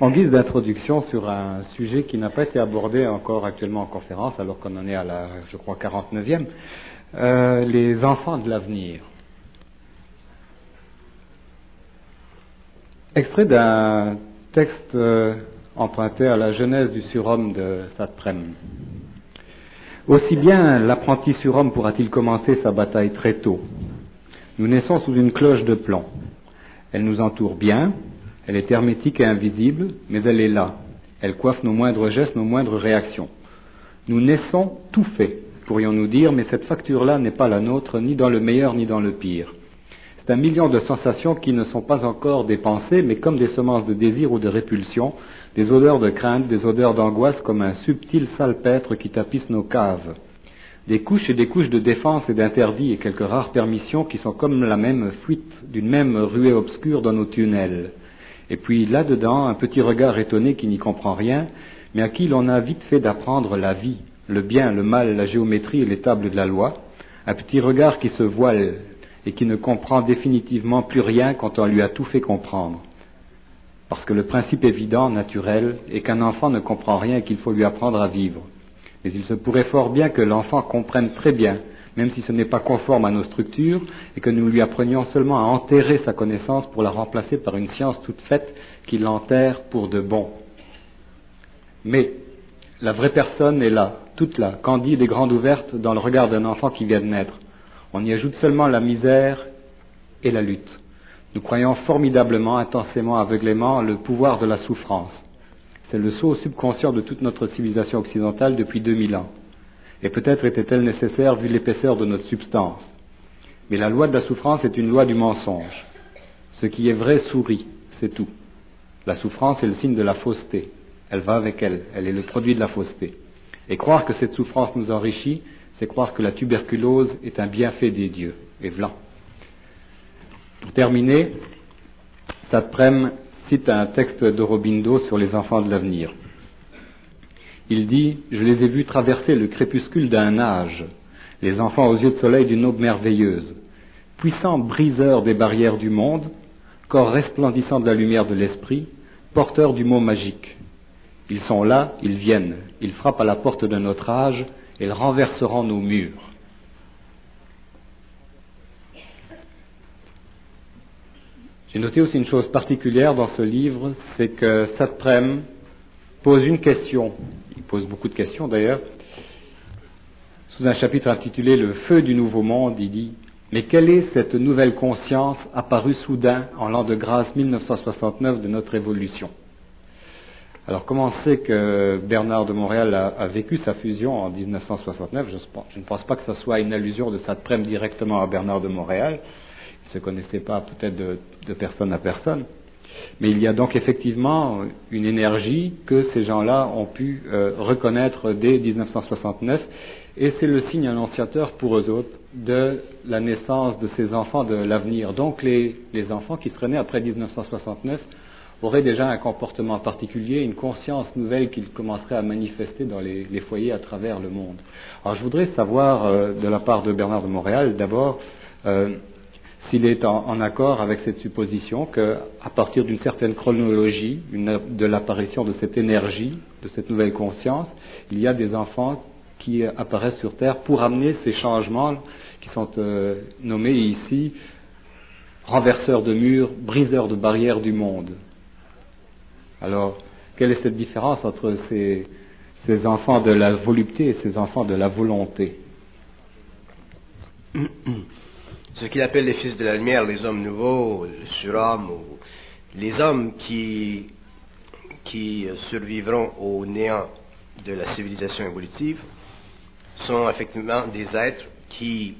En guise d'introduction sur un sujet qui n'a pas été abordé encore actuellement en conférence, alors qu'on en est à la, je crois, 49e, les enfants de l'avenir. Extrait d'un texte emprunté à la Genèse du surhomme de Saint-Prème. Aussi bien l'apprenti surhomme pourra-t-il commencer sa bataille très tôt. Nous naissons sous une cloche de plomb. Elle nous entoure bien, elle est hermétique et invisible, mais elle est là. Elle coiffe nos moindres gestes, nos moindres réactions. Nous naissons tout fait, pourrions-nous dire, mais cette facture-là n'est pas la nôtre, ni dans le meilleur ni dans le pire. C'est un million de sensations qui ne sont pas encore des pensées, mais comme des semences de désir ou de répulsion, des odeurs de crainte, des odeurs d'angoisse, comme un subtil salpêtre qui tapisse nos caves. Des couches et des couches de défense et d'interdits et quelques rares permissions qui sont comme la même fuite d'une même ruée obscure dans nos tunnels. Et puis là-dedans, un petit regard étonné qui n'y comprend rien, mais à qui l'on a vite fait d'apprendre la vie, le bien, le mal, la géométrie et les tables de la loi. Un petit regard qui se voile et qui ne comprend définitivement plus rien quand on lui a tout fait comprendre. Parce que le principe évident, naturel, est qu'un enfant ne comprend rien et qu'il faut lui apprendre à vivre. Mais il se pourrait fort bien que l'enfant comprenne très bien, même si ce n'est pas conforme à nos structures, et que nous lui apprenions seulement à enterrer sa connaissance pour la remplacer par une science toute faite qui l'enterre pour de bon. Mais la vraie personne est là, toute là, candide et grande ouverte dans le regard d'un enfant qui vient de naître. On y ajoute seulement la misère et la lutte. Nous croyons formidablement, intensément, aveuglément le pouvoir de la souffrance. C'est le sceau subconscient de toute notre civilisation occidentale depuis 2000 ans. Et peut-être était-elle nécessaire vu l'épaisseur de notre substance. Mais la loi de la souffrance est une loi du mensonge. Ce qui est vrai sourit, c'est tout. La souffrance est le signe de la fausseté. Elle va avec elle, elle est le produit de la fausseté. Et croire que cette souffrance nous enrichit, c'est croire que la tuberculose est un bienfait des dieux. Et v'là. Pour terminer, Saint-Prème cite un texte d'Aurobindo sur les enfants de l'avenir. Il dit « Je les ai vus traverser le crépuscule d'un âge, les enfants aux yeux de soleil d'une aube merveilleuse, puissants briseurs des barrières du monde, corps resplendissants de la lumière de l'esprit, porteurs du mot magique. Ils sont là, ils viennent, ils frappent à la porte de notre âge, ils renverseront nos murs. » J'ai noté aussi une chose particulière dans ce livre, c'est que Saint-Prème pose une question, il pose beaucoup de questions d'ailleurs, sous un chapitre intitulé « Le feu du nouveau monde », il dit « Mais quelle est cette nouvelle conscience apparue soudain en l'an de grâce 1969 de notre évolution ?» Alors comment on sait que Bernard de Montréal a vécu sa fusion en 1969 ? Je ne pense pas que ce soit une allusion de Saint-Prème directement à Bernard de Montréal. Ils ne se connaissaient pas peut-être de personne à personne. Mais il y a donc effectivement une énergie que ces gens-là ont pu reconnaître dès 1969, et c'est le signe annonciateur pour eux autres de la naissance de ces enfants de l'avenir. Donc les enfants qui seraient nés après 1969 auraient déjà un comportement particulier, une conscience nouvelle qu'ils commenceraient à manifester dans les foyers à travers le monde. Alors je voudrais savoir de la part de Bernard de Montréal d'abord s'il est en accord avec cette supposition qu'à partir d'une certaine chronologie, de l'apparition de cette énergie, de cette nouvelle conscience, il y a des enfants qui apparaissent sur Terre pour amener ces changements qui sont nommés ici renverseurs de murs, briseurs de barrières du monde. Alors, quelle est cette différence entre ces enfants de la volupté et ces enfants de la volonté ? Ce qu'il appelle les fils de la lumière, les hommes nouveaux, les surhommes, ou les hommes qui survivront au néant de la civilisation évolutive, sont effectivement des êtres qui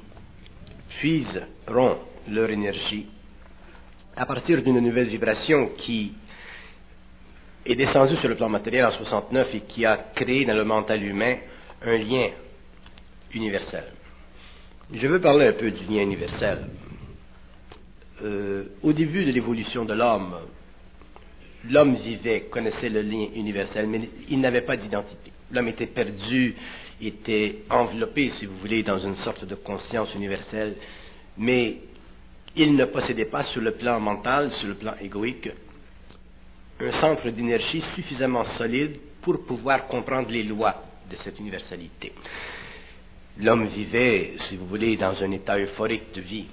puiseront leur énergie à partir d'une nouvelle vibration qui est descendue sur le plan matériel en 69 et qui a créé dans le mental humain un lien universel. Je veux parler un peu du lien universel. Au début de l'évolution de l'homme vivait, connaissait le lien universel, mais il n'avait pas d'identité. L'homme était perdu, était enveloppé, si vous voulez, dans une sorte de conscience universelle, mais il ne possédait pas sur le plan mental, sur le plan égoïque, un centre d'énergie suffisamment solide pour pouvoir comprendre les lois de cette universalité. L'homme vivait, si vous voulez, dans un état euphorique de vie.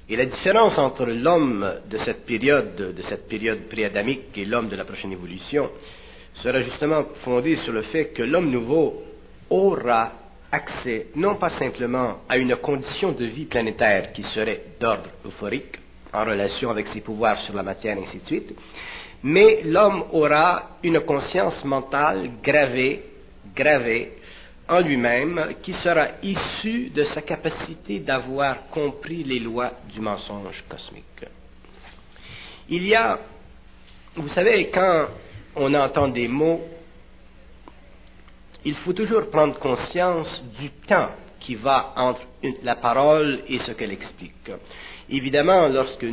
Et la différence entre l'homme de cette période pré-adamique et l'homme de la prochaine évolution sera justement fondée sur le fait que l'homme nouveau aura accès non pas simplement à une condition de vie planétaire qui serait d'ordre euphorique, en relation avec ses pouvoirs sur la matière, ainsi de suite, mais l'homme aura une conscience mentale gravée en lui-même, qui sera issue de sa capacité d'avoir compris les lois du mensonge cosmique. Il y a, vous savez, quand on entend des mots, il faut toujours prendre conscience du temps qui va entre la parole et ce qu'elle explique. Évidemment, lorsque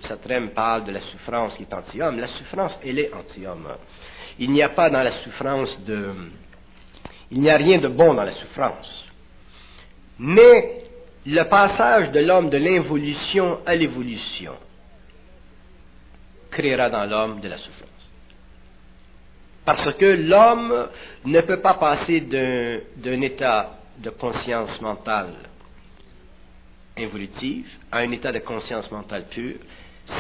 Satrem parle de la souffrance qui est anti-homme, la souffrance, elle est anti-homme. Il n'y a pas dans la souffrance il n'y a rien de bon dans la souffrance. Mais le passage de l'homme de l'involution à l'évolution créera dans l'homme de la souffrance. Parce que l'homme ne peut pas passer d'un état de conscience mentale involutive à un état de conscience mentale pure,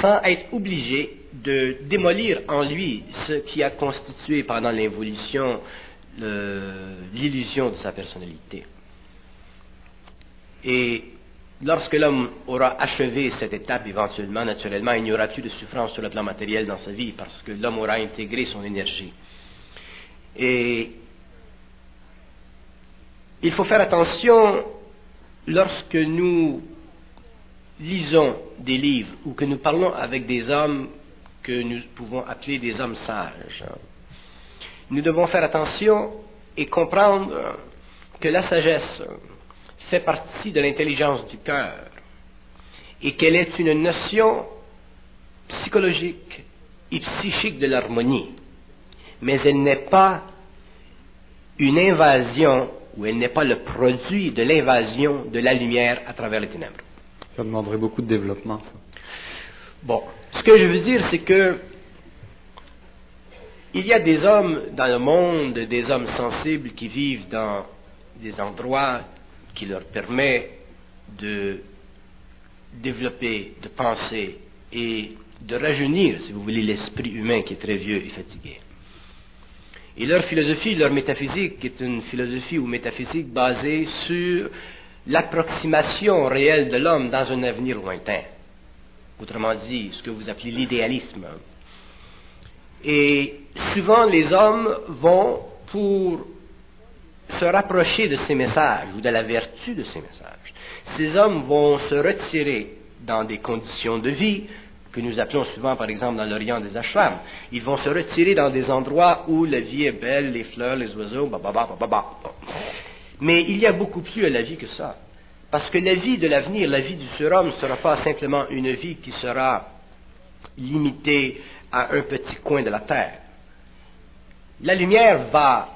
sans être obligé de démolir en lui ce qui a constitué pendant l'évolution l'illusion de sa personnalité. Et lorsque l'homme aura achevé cette étape, éventuellement, naturellement, il n'y aura plus de souffrance sur le plan matériel dans sa vie, parce que l'homme aura intégré son énergie. Et il faut faire attention lorsque nous lisons des livres ou que nous parlons avec des hommes que nous pouvons appeler des hommes sages. Nous devons faire attention et comprendre que la sagesse fait partie de l'intelligence du cœur et qu'elle est une notion psychologique et psychique de l'harmonie, mais elle n'est pas une invasion ou elle n'est pas le produit de l'invasion de la lumière à travers les ténèbres. Ça demanderait beaucoup de développement, ça. Bon, ce que je veux dire, c'est que il y a des hommes dans le monde, des hommes sensibles qui vivent dans des endroits qui leur permettent de développer, de penser et de rajeunir, si vous voulez, l'esprit humain qui est très vieux et fatigué. Et leur philosophie, leur métaphysique est une philosophie ou métaphysique basée sur l'approximation réelle de l'homme dans un avenir lointain. Autrement dit, ce que vous appelez l'idéalisme. Et souvent, les hommes vont, pour se rapprocher de ces messages ou de la vertu de ces messages, ces hommes vont se retirer dans des conditions de vie que nous appelons souvent, par exemple, dans l'Orient des ashrams. Ils vont se retirer dans des endroits où la vie est belle, les fleurs, les oiseaux, Mais il y a beaucoup plus à la vie que ça. Parce que la vie de l'avenir, la vie du surhomme, ne sera pas simplement une vie qui sera limitée à un petit coin de la terre. La lumière va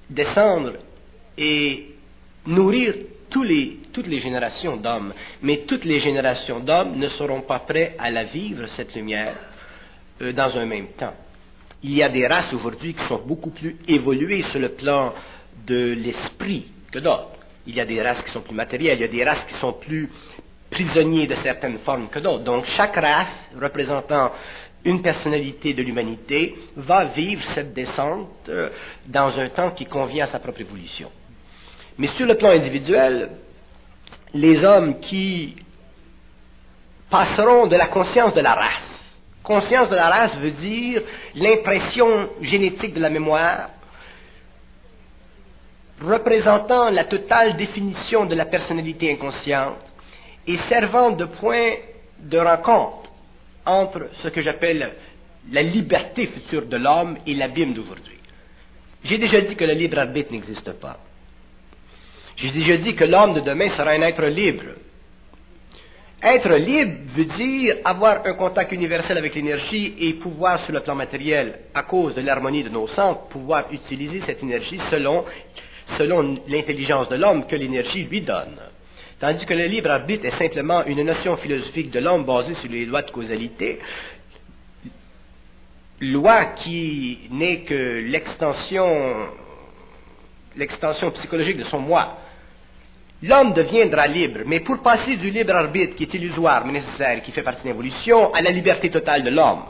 descendre et nourrir toutes les générations d'hommes, mais toutes les générations d'hommes ne seront pas prêts à la vivre, cette lumière, dans un même temps. Il y a des races aujourd'hui qui sont beaucoup plus évoluées sur le plan de l'esprit que d'autres. Il y a des races qui sont plus matérielles, il y a des races qui sont plus prisonniers de certaines formes que d'autres. Donc chaque race représentant une personnalité de l'humanité va vivre cette descente dans un temps qui convient à sa propre évolution. Mais sur le plan individuel, les hommes qui passeront de la conscience de la race. Conscience de la race veut dire l'impression génétique de la mémoire, représentant la totale définition de la personnalité inconsciente et servant de point de rencontre entre ce que j'appelle la liberté future de l'homme et l'abîme d'aujourd'hui. J'ai déjà dit que le libre arbitre n'existe pas. J'ai déjà dit que l'homme de demain sera un être libre. Être libre veut dire avoir un contact universel avec l'énergie et pouvoir, sur le plan matériel, à cause de l'harmonie de nos centres, pouvoir utiliser cette énergie selon l'intelligence de l'homme que l'énergie lui donne. Tandis que le libre arbitre est simplement une notion philosophique de l'homme basée sur les lois de causalité. loi qui n'est que l'extension psychologique de son moi. L'homme deviendra libre, mais pour passer du libre arbitre qui est illusoire mais nécessaire et qui fait partie de l'évolution à la liberté totale de l'homme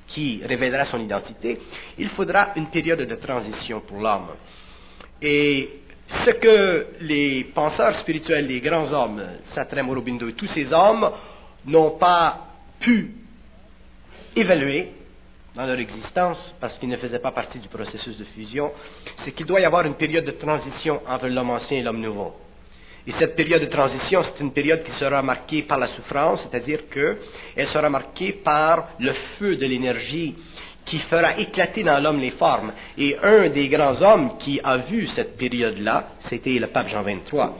qui révélera son identité, il faudra une période de transition pour l'homme. Et ce que les penseurs spirituels, les grands hommes, Satrem, Aurobindo et tous ces hommes n'ont pas pu évaluer dans leur existence, parce qu'ils ne faisaient pas partie du processus de fusion, c'est qu'il doit y avoir une période de transition entre l'homme ancien et l'homme nouveau. Et cette période de transition, c'est une période qui sera marquée par la souffrance, c'est-à-dire qu'elle sera marquée par le feu de l'énergie qui fera éclater dans l'homme les formes. Et un des grands hommes qui a vu cette période-là, c'était le pape Jean XXIII,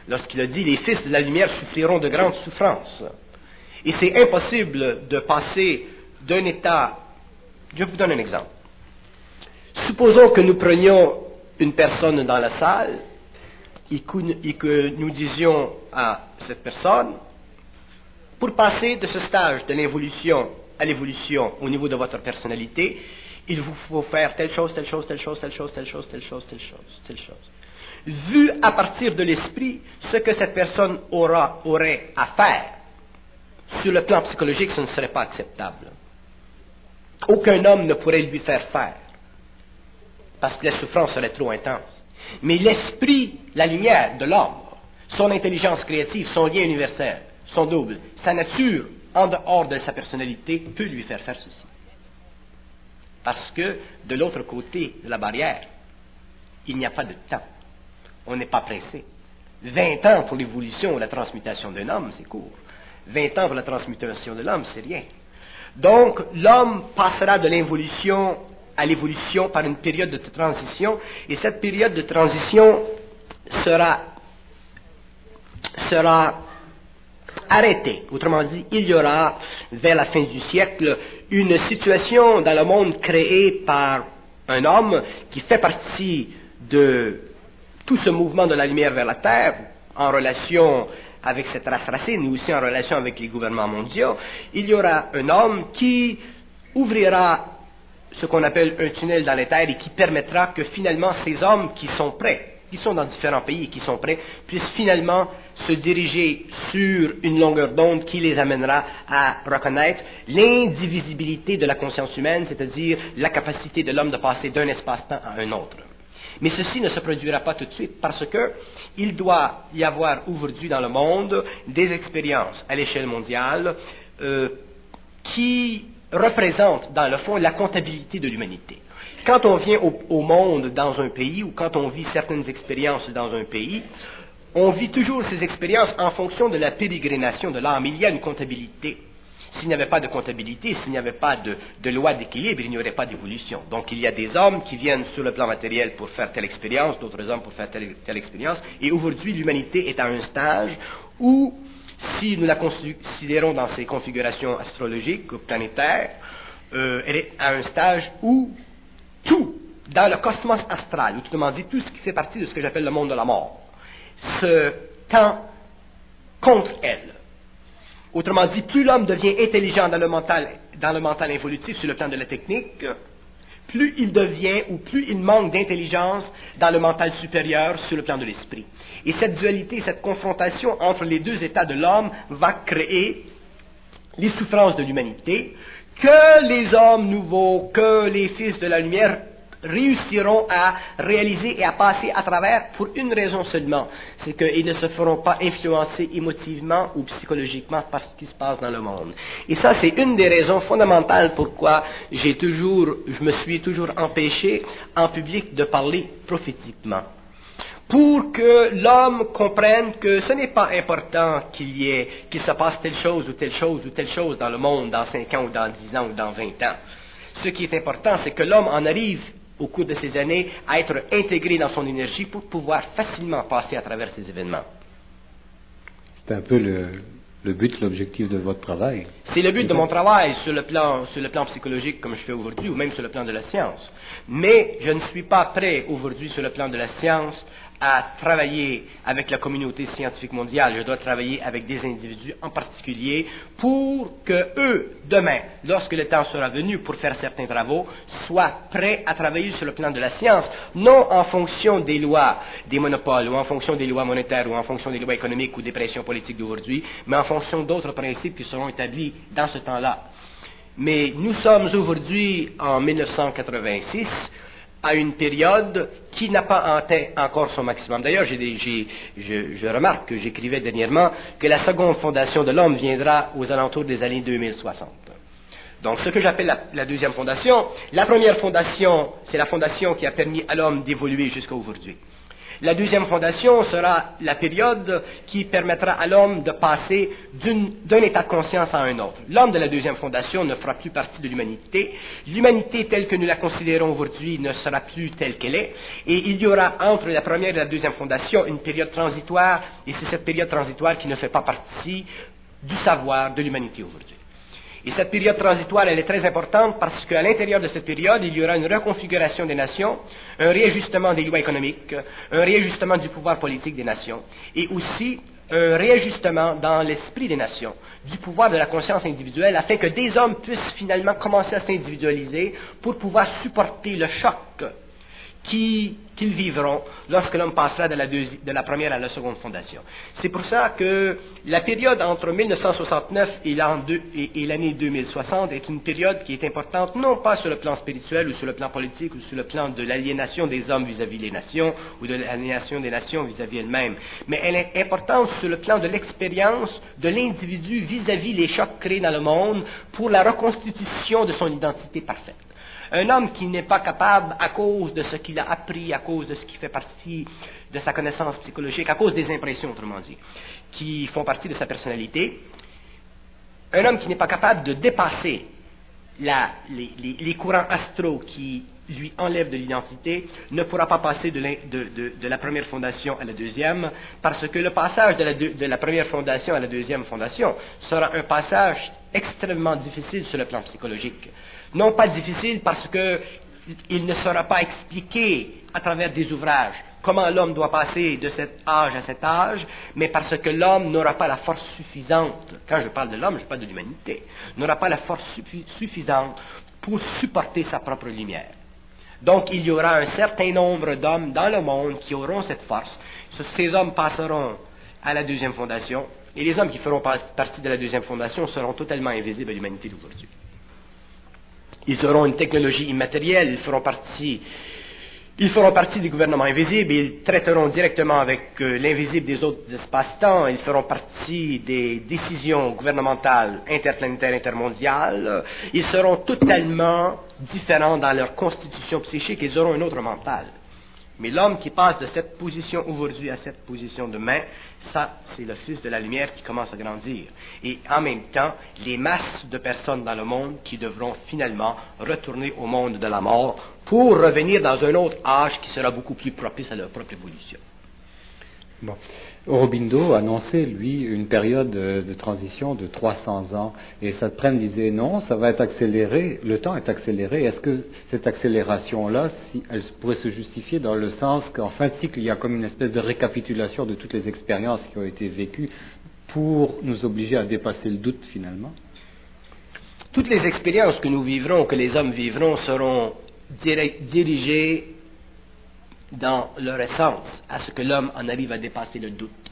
lorsqu'il a dit « Les fils de la lumière souffriront de grandes souffrances ». Et c'est impossible de passer d'un état... Je vous donne un exemple. Supposons que nous prenions une personne dans la salle et que nous disions à cette personne, pour passer de ce stage de l'involution à l'évolution au niveau de votre personnalité, il vous faut faire telle chose, telle chose, telle chose, telle chose, telle chose, telle chose, telle chose, telle chose. Vu à partir de l'esprit, ce que cette personne aurait à faire, sur le plan psychologique, ce ne serait pas acceptable. Aucun homme ne pourrait lui faire, parce que la souffrance serait trop intense. Mais l'esprit, la lumière de l'homme, son intelligence créative, son lien universel, son double, sa nature, en dehors de sa personnalité, peut lui faire ceci. Parce que, de l'autre côté de la barrière, il n'y a pas de temps. On n'est pas pressé. 20 ans pour l'évolution ou la transmutation d'un homme, c'est court. 20 ans pour la transmutation de l'homme, c'est rien. Donc, l'homme passera de l'involution à l'évolution par une période de transition, et cette période de transition sera arrêtée. Autrement dit, il y aura, vers la fin du siècle, une situation dans le monde créée par un homme qui fait partie de tout ce mouvement de la lumière vers la Terre, en relation avec cette race racine, mais aussi en relation avec les gouvernements mondiaux. Il y aura un homme qui ouvrira ce qu'on appelle un tunnel dans les terres et qui permettra que finalement ces hommes qui sont prêts, qui sont dans différents pays et qui sont prêts, puissent finalement se diriger sur une longueur d'onde qui les amènera à reconnaître l'indivisibilité de la conscience humaine, c'est-à-dire la capacité de l'homme de passer d'un espace-temps à un autre. Mais ceci ne se produira pas tout de suite parce que il doit y avoir aujourd'hui dans le monde des expériences à l'échelle mondiale qui représentent dans le fond la comptabilité de l'humanité. Quand on vient au monde dans un pays ou quand on vit certaines expériences dans un pays, on vit toujours ces expériences en fonction de la pérégrination de l'âme. Il y a une comptabilité. S'il n'y avait pas de comptabilité, s'il n'y avait pas de loi d'équilibre, il n'y aurait pas d'évolution. Donc il y a des hommes qui viennent sur le plan matériel pour faire telle expérience, d'autres hommes pour faire telle expérience, et aujourd'hui l'humanité est à un stage où, si nous la considérons dans ses configurations astrologiques ou planétaires, elle est à un stage où tout, dans le cosmos astral, autrement dit tout ce qui fait partie de ce que j'appelle le monde de la mort, se tend contre elle. Autrement dit, plus l'homme devient intelligent dans le mental évolutif sur le plan de la technique, plus il devient ou plus il manque d'intelligence dans le mental supérieur sur le plan de l'esprit. Et cette dualité, cette confrontation entre les deux états de l'homme va créer les souffrances de l'humanité que les hommes nouveaux, que les fils de la lumière réussiront à réaliser et à passer à travers pour une raison seulement, c'est qu'ils ne se feront pas influencer émotivement ou psychologiquement par ce qui se passe dans le monde. Et ça, c'est une des raisons fondamentales pourquoi je me suis toujours empêché en public de parler prophétiquement. Pour que l'homme comprenne que ce n'est pas important qu'il se passe telle chose ou telle chose ou telle chose dans le monde dans 5 ans ou dans 10 ans ou dans 20 ans. Ce qui est important, c'est que l'homme en arrive au cours de ces années à être intégré dans son énergie pour pouvoir facilement passer à travers ces événements. C'est un peu le but, l'objectif de votre travail. C'est le but de mon travail sur le plan psychologique comme je fais aujourd'hui ou même sur le plan de la science. Mais je ne suis pas prêt aujourd'hui sur le plan de la science à travailler avec la communauté scientifique mondiale, je dois travailler avec des individus en particulier pour que eux, demain, lorsque le temps sera venu pour faire certains travaux, soient prêts à travailler sur le plan de la science, non en fonction des lois des monopoles, ou en fonction des lois monétaires, ou en fonction des lois économiques ou des pressions politiques d'aujourd'hui, mais en fonction d'autres principes qui seront établis dans ce temps-là. Mais nous sommes aujourd'hui en 1986, à une période qui n'a pas atteint encore son maximum. D'ailleurs, je remarque que j'écrivais dernièrement que la seconde fondation de l'homme viendra aux alentours des années 2060. Donc, ce que j'appelle la deuxième fondation, la première fondation, c'est la fondation qui a permis à l'homme d'évoluer jusqu'à aujourd'hui. La deuxième fondation sera la période qui permettra à l'homme de passer d'un état de conscience à un autre. L'homme de la deuxième fondation ne fera plus partie de l'humanité. L'humanité telle que nous la considérons aujourd'hui ne sera plus telle qu'elle est. Et il y aura entre la première et la deuxième fondation une période transitoire, et c'est cette période transitoire qui ne fait pas partie du savoir de l'humanité aujourd'hui. Et cette période transitoire, elle est très importante parce qu'à l'intérieur de cette période, il y aura une reconfiguration des nations, un réajustement des lois économiques, un réajustement du pouvoir politique des nations, et aussi un réajustement dans l'esprit des nations, du pouvoir de la conscience individuelle, afin que des hommes puissent finalement commencer à s'individualiser pour pouvoir supporter le choc qu'ils vivront lorsque l'homme passera de la première à la seconde fondation. C'est pour ça que la période entre 1969 et l'année 2060 est une période qui est importante, non pas sur le plan spirituel ou sur le plan politique ou sur le plan de l'aliénation des hommes vis-à-vis des nations ou de l'aliénation des nations vis-à-vis elles-mêmes, mais elle est importante sur le plan de l'expérience de l'individu vis-à-vis les chocs créés dans le monde pour la reconstitution de son identité parfaite. Un homme qui n'est pas capable, à cause de ce qu'il a appris, à cause de ce qui fait partie de sa connaissance psychologique, à cause des impressions, autrement dit, qui font partie de sa personnalité, un homme qui n'est pas capable de dépasser les courants astraux qui lui enlèvent de l'identité, ne pourra pas passer de la première fondation à la deuxième, parce que le passage de la première fondation à la deuxième fondation sera un passage extrêmement difficile sur le plan psychologique. Non pas difficile parce qu'il ne sera pas expliqué à travers des ouvrages comment l'homme doit passer de cet âge à cet âge, mais parce que l'homme n'aura pas la force suffisante, quand je parle de l'homme, je parle de l'humanité, n'aura pas la force suffisante pour supporter sa propre lumière. Donc il y aura un certain nombre d'hommes dans le monde qui auront cette force. Ces hommes passeront à la deuxième fondation, et les hommes qui feront partie de la deuxième fondation seront totalement invisibles à l'humanité d'aujourd'hui. Ils auront une technologie immatérielle, ils feront partie des gouvernements invisibles, ils traiteront directement avec l'invisible des autres espaces-temps, ils feront partie des décisions gouvernementales interplanétaires, intermondiales, ils seront totalement différents dans leur constitution psychique, ils auront un autre mental. Mais l'homme qui passe de cette position aujourd'hui à cette position demain, ça, c'est le Fils de la lumière qui commence à grandir. Et en même temps, les masses de personnes dans le monde qui devront finalement retourner au monde de la mort pour revenir dans un autre âge qui sera beaucoup plus propice à leur propre évolution. Bon. Aurobindo annonçait, lui, une période de transition de 300 ans. Et Satprem disait non, ça va être accéléré, le temps est accéléré. Est-ce que cette accélération-là, si elle pourrait se justifier dans le sens qu'en fin de cycle, il y a comme une espèce de récapitulation de toutes les expériences qui ont été vécues pour nous obliger à dépasser le doute finalement? Toutes les expériences que nous vivrons, que les hommes vivront, seront dirigées dans leur essence, à ce que l'homme en arrive à dépasser le doute.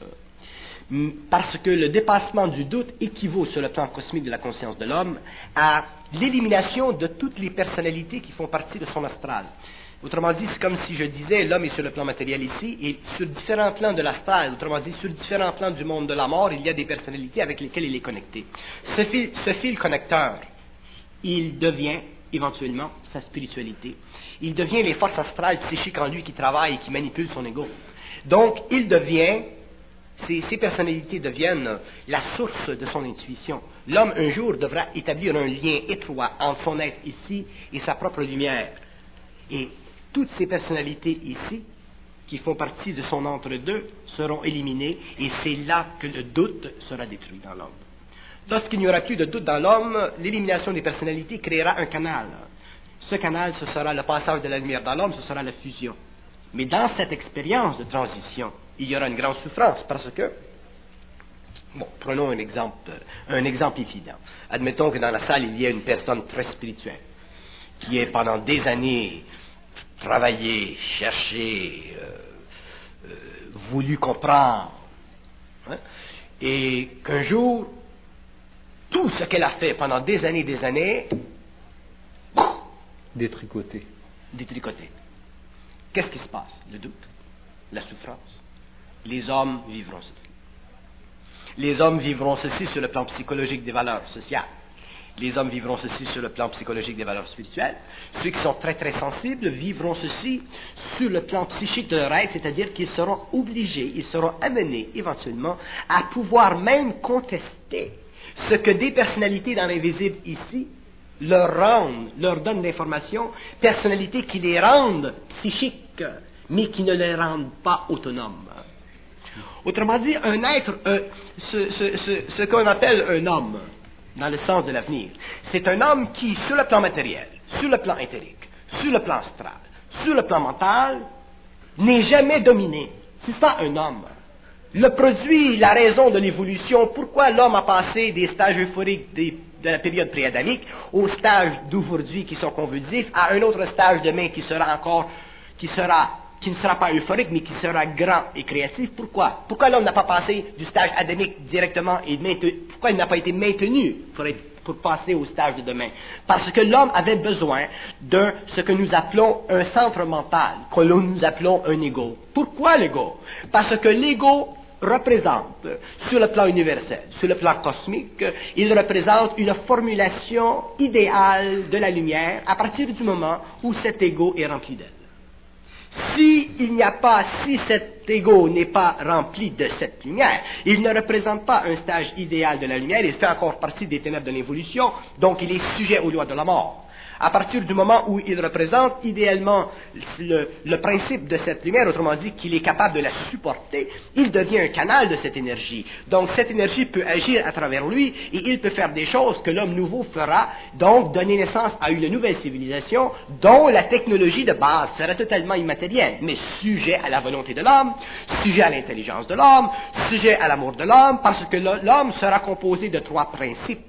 Parce que le dépassement du doute équivaut sur le plan cosmique de la conscience de l'homme à l'élimination de toutes les personnalités qui font partie de son astral. Autrement dit, c'est comme si je disais, l'homme est sur le plan matériel ici, et sur différents plans de l'astral, autrement dit, sur différents plans du monde de la mort, il y a des personnalités avec lesquelles il est connecté. Ce fil connecteur, il devient éventuellement sa spiritualité. Il devient les forces astrales psychiques en lui qui travaillent et qui manipulent son ego. Donc, il devient, ces personnalités deviennent la source de son intuition. L'homme, un jour, devra établir un lien étroit entre son être ici et sa propre lumière. Et toutes ces personnalités ici, qui font partie de son entre-deux, seront éliminées, et c'est là que le doute sera détruit dans l'homme. Lorsqu'il n'y aura plus de doute dans l'homme, l'élimination des personnalités créera un canal. Ce canal, ce sera le passage de la lumière dans l'homme, ce sera la fusion. Mais dans cette expérience de transition, il y aura une grande souffrance parce que, bon, prenons un exemple évident. Admettons que dans la salle, il y a une personne très spirituelle qui est pendant des années travaillé, cherché, voulu comprendre, hein, et qu'un jour, tout ce qu'elle a fait pendant des années, Détricoté. détricoté. Qu'est-ce qui se passe? Le doute, la souffrance. Les hommes vivront ceci. Les hommes vivront ceci sur le plan psychologique des valeurs sociales. Les hommes vivront ceci sur le plan psychologique des valeurs spirituelles. Ceux qui sont très très sensibles vivront ceci sur le plan psychique de leur être, c'est-à-dire qu'ils seront obligés, ils seront amenés éventuellement à pouvoir même contester ce que des personnalités dans l'invisible ici leur rendent, leur donnent l'information, personnalités qui les rendent psychiques, mais qui ne les rendent pas autonomes. Autrement dit, un être, ce qu'on appelle un homme, dans le sens de l'avenir, c'est un homme qui, sur le plan matériel, sur le plan éthérique, sur le plan astral, sur le plan mental, n'est jamais dominé. C'est ça un homme. Le produit, la raison de l'évolution, pourquoi l'homme a passé des stages euphoriques de la période pré-adamique aux stages d'aujourd'hui qui sont convulsifs, à un autre stage demain qui ne sera pas euphorique, mais qui sera grand et créatif. Pourquoi? Pourquoi l'homme n'a pas passé du stage adamique directement et pourquoi il n'a pas été maintenu pour passer au stage de demain? Parce que l'homme avait besoin de ce que nous appelons un centre mental, que nous appelons un ego. Pourquoi l'ego? Parce que l'ego représente, sur le plan universel, sur le plan cosmique, il représente une formulation idéale de la lumière à partir du moment où cet ego est rempli d'elle. Si cet ego n'est pas rempli de cette lumière, il ne représente pas un stage idéal de la lumière, il fait encore partie des ténèbres de l'évolution, donc il est sujet aux lois de la mort. À partir du moment où il représente idéalement le principe de cette lumière, autrement dit qu'il est capable de la supporter, il devient un canal de cette énergie. Donc cette énergie peut agir à travers lui et il peut faire des choses que l'homme nouveau fera, donc donner naissance à une nouvelle civilisation dont la technologie de base sera totalement immatérielle, mais sujet à la volonté de l'homme, sujet à l'intelligence de l'homme, sujet à l'amour de l'homme, parce que l'homme sera composé de 3 principes.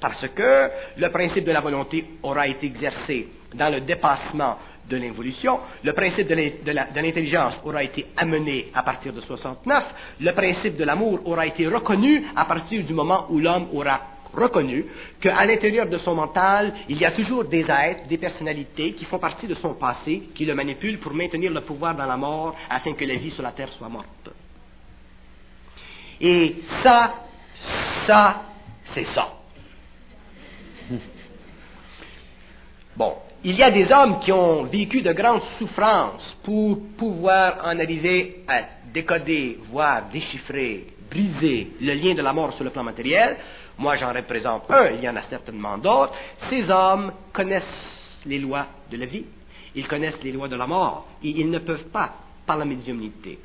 Parce que le principe de la volonté aura été exercé dans le dépassement de l'évolution, le principe de l'intelligence aura été amené à partir de 69, le principe de l'amour aura été reconnu à partir du moment où l'homme aura reconnu qu'à l'intérieur de son mental, il y a toujours des êtres, des personnalités qui font partie de son passé, qui le manipulent pour maintenir le pouvoir dans la mort afin que la vie sur la terre soit morte. Et ça, c'est ça. Bon, il y a des hommes qui ont vécu de grandes souffrances pour pouvoir en arriver à décoder, voire déchiffrer, briser le lien de la mort sur le plan matériel. Moi, j'en représente un, il y en a certainement d'autres. Ces hommes connaissent les lois de la vie, ils connaissent les lois de la mort, et ils ne peuvent pas, par la médiumnité,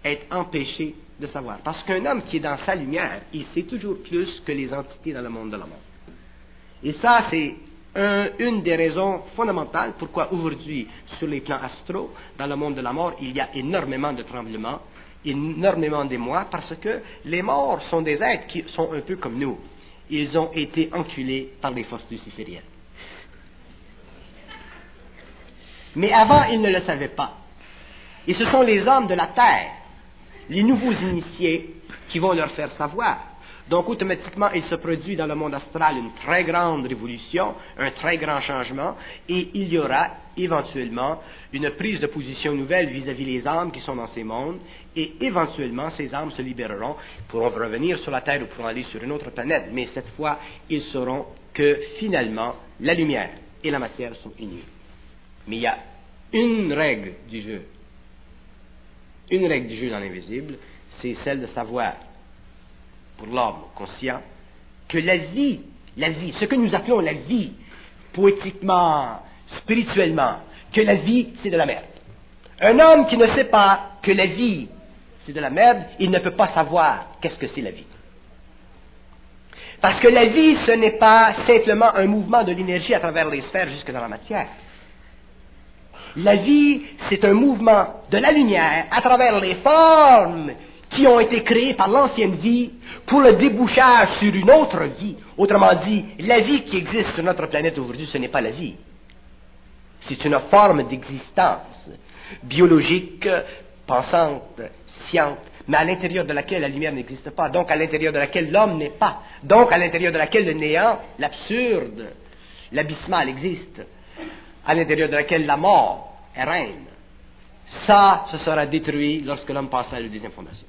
être empêchés de savoir. Parce qu'un homme qui est dans sa lumière, il sait toujours plus que les entités dans le monde de la mort. Et ça, c'est une des raisons fondamentales pourquoi aujourd'hui, sur les plans astraux, dans le monde de la mort, il y a énormément de tremblements, énormément d'émoi, parce que les morts sont des êtres qui sont un peu comme nous. Ils ont été enculés par les forces lucifériennes. Mais avant, ils ne le savaient pas. Et ce sont les hommes de la terre, les nouveaux initiés, qui vont leur faire savoir. Donc, automatiquement, il se produit dans le monde astral une très grande révolution, un très grand changement, et il y aura éventuellement une prise de position nouvelle vis-à-vis des âmes qui sont dans ces mondes, et éventuellement, ces âmes se libéreront, pourront revenir sur la Terre ou pourront aller sur une autre planète, mais cette fois, ils sauront que finalement, la lumière et la matière sont unies. Mais il y a une règle du jeu dans l'invisible, c'est celle de savoir, pour l'homme conscient, que la vie, ce que nous appelons la vie, poétiquement, spirituellement, que la vie, c'est de la merde. Un homme qui ne sait pas que la vie, c'est de la merde, il ne peut pas savoir qu'est-ce que c'est la vie. Parce que la vie, ce n'est pas simplement un mouvement de l'énergie à travers les sphères jusque dans la matière. La vie, c'est un mouvement de la lumière à travers les formes qui ont été créées par l'ancienne vie pour le débouchage sur une autre vie. Autrement dit, la vie qui existe sur notre planète aujourd'hui, ce n'est pas la vie. C'est une forme d'existence biologique, pensante, sciente, mais à l'intérieur de laquelle la lumière n'existe pas, donc à l'intérieur de laquelle l'homme n'est pas, donc à l'intérieur de laquelle le néant, l'absurde, l'abysmal existe, à l'intérieur de laquelle la mort règne. Ça, ce sera détruit lorsque l'homme passera à la deuxième fondation.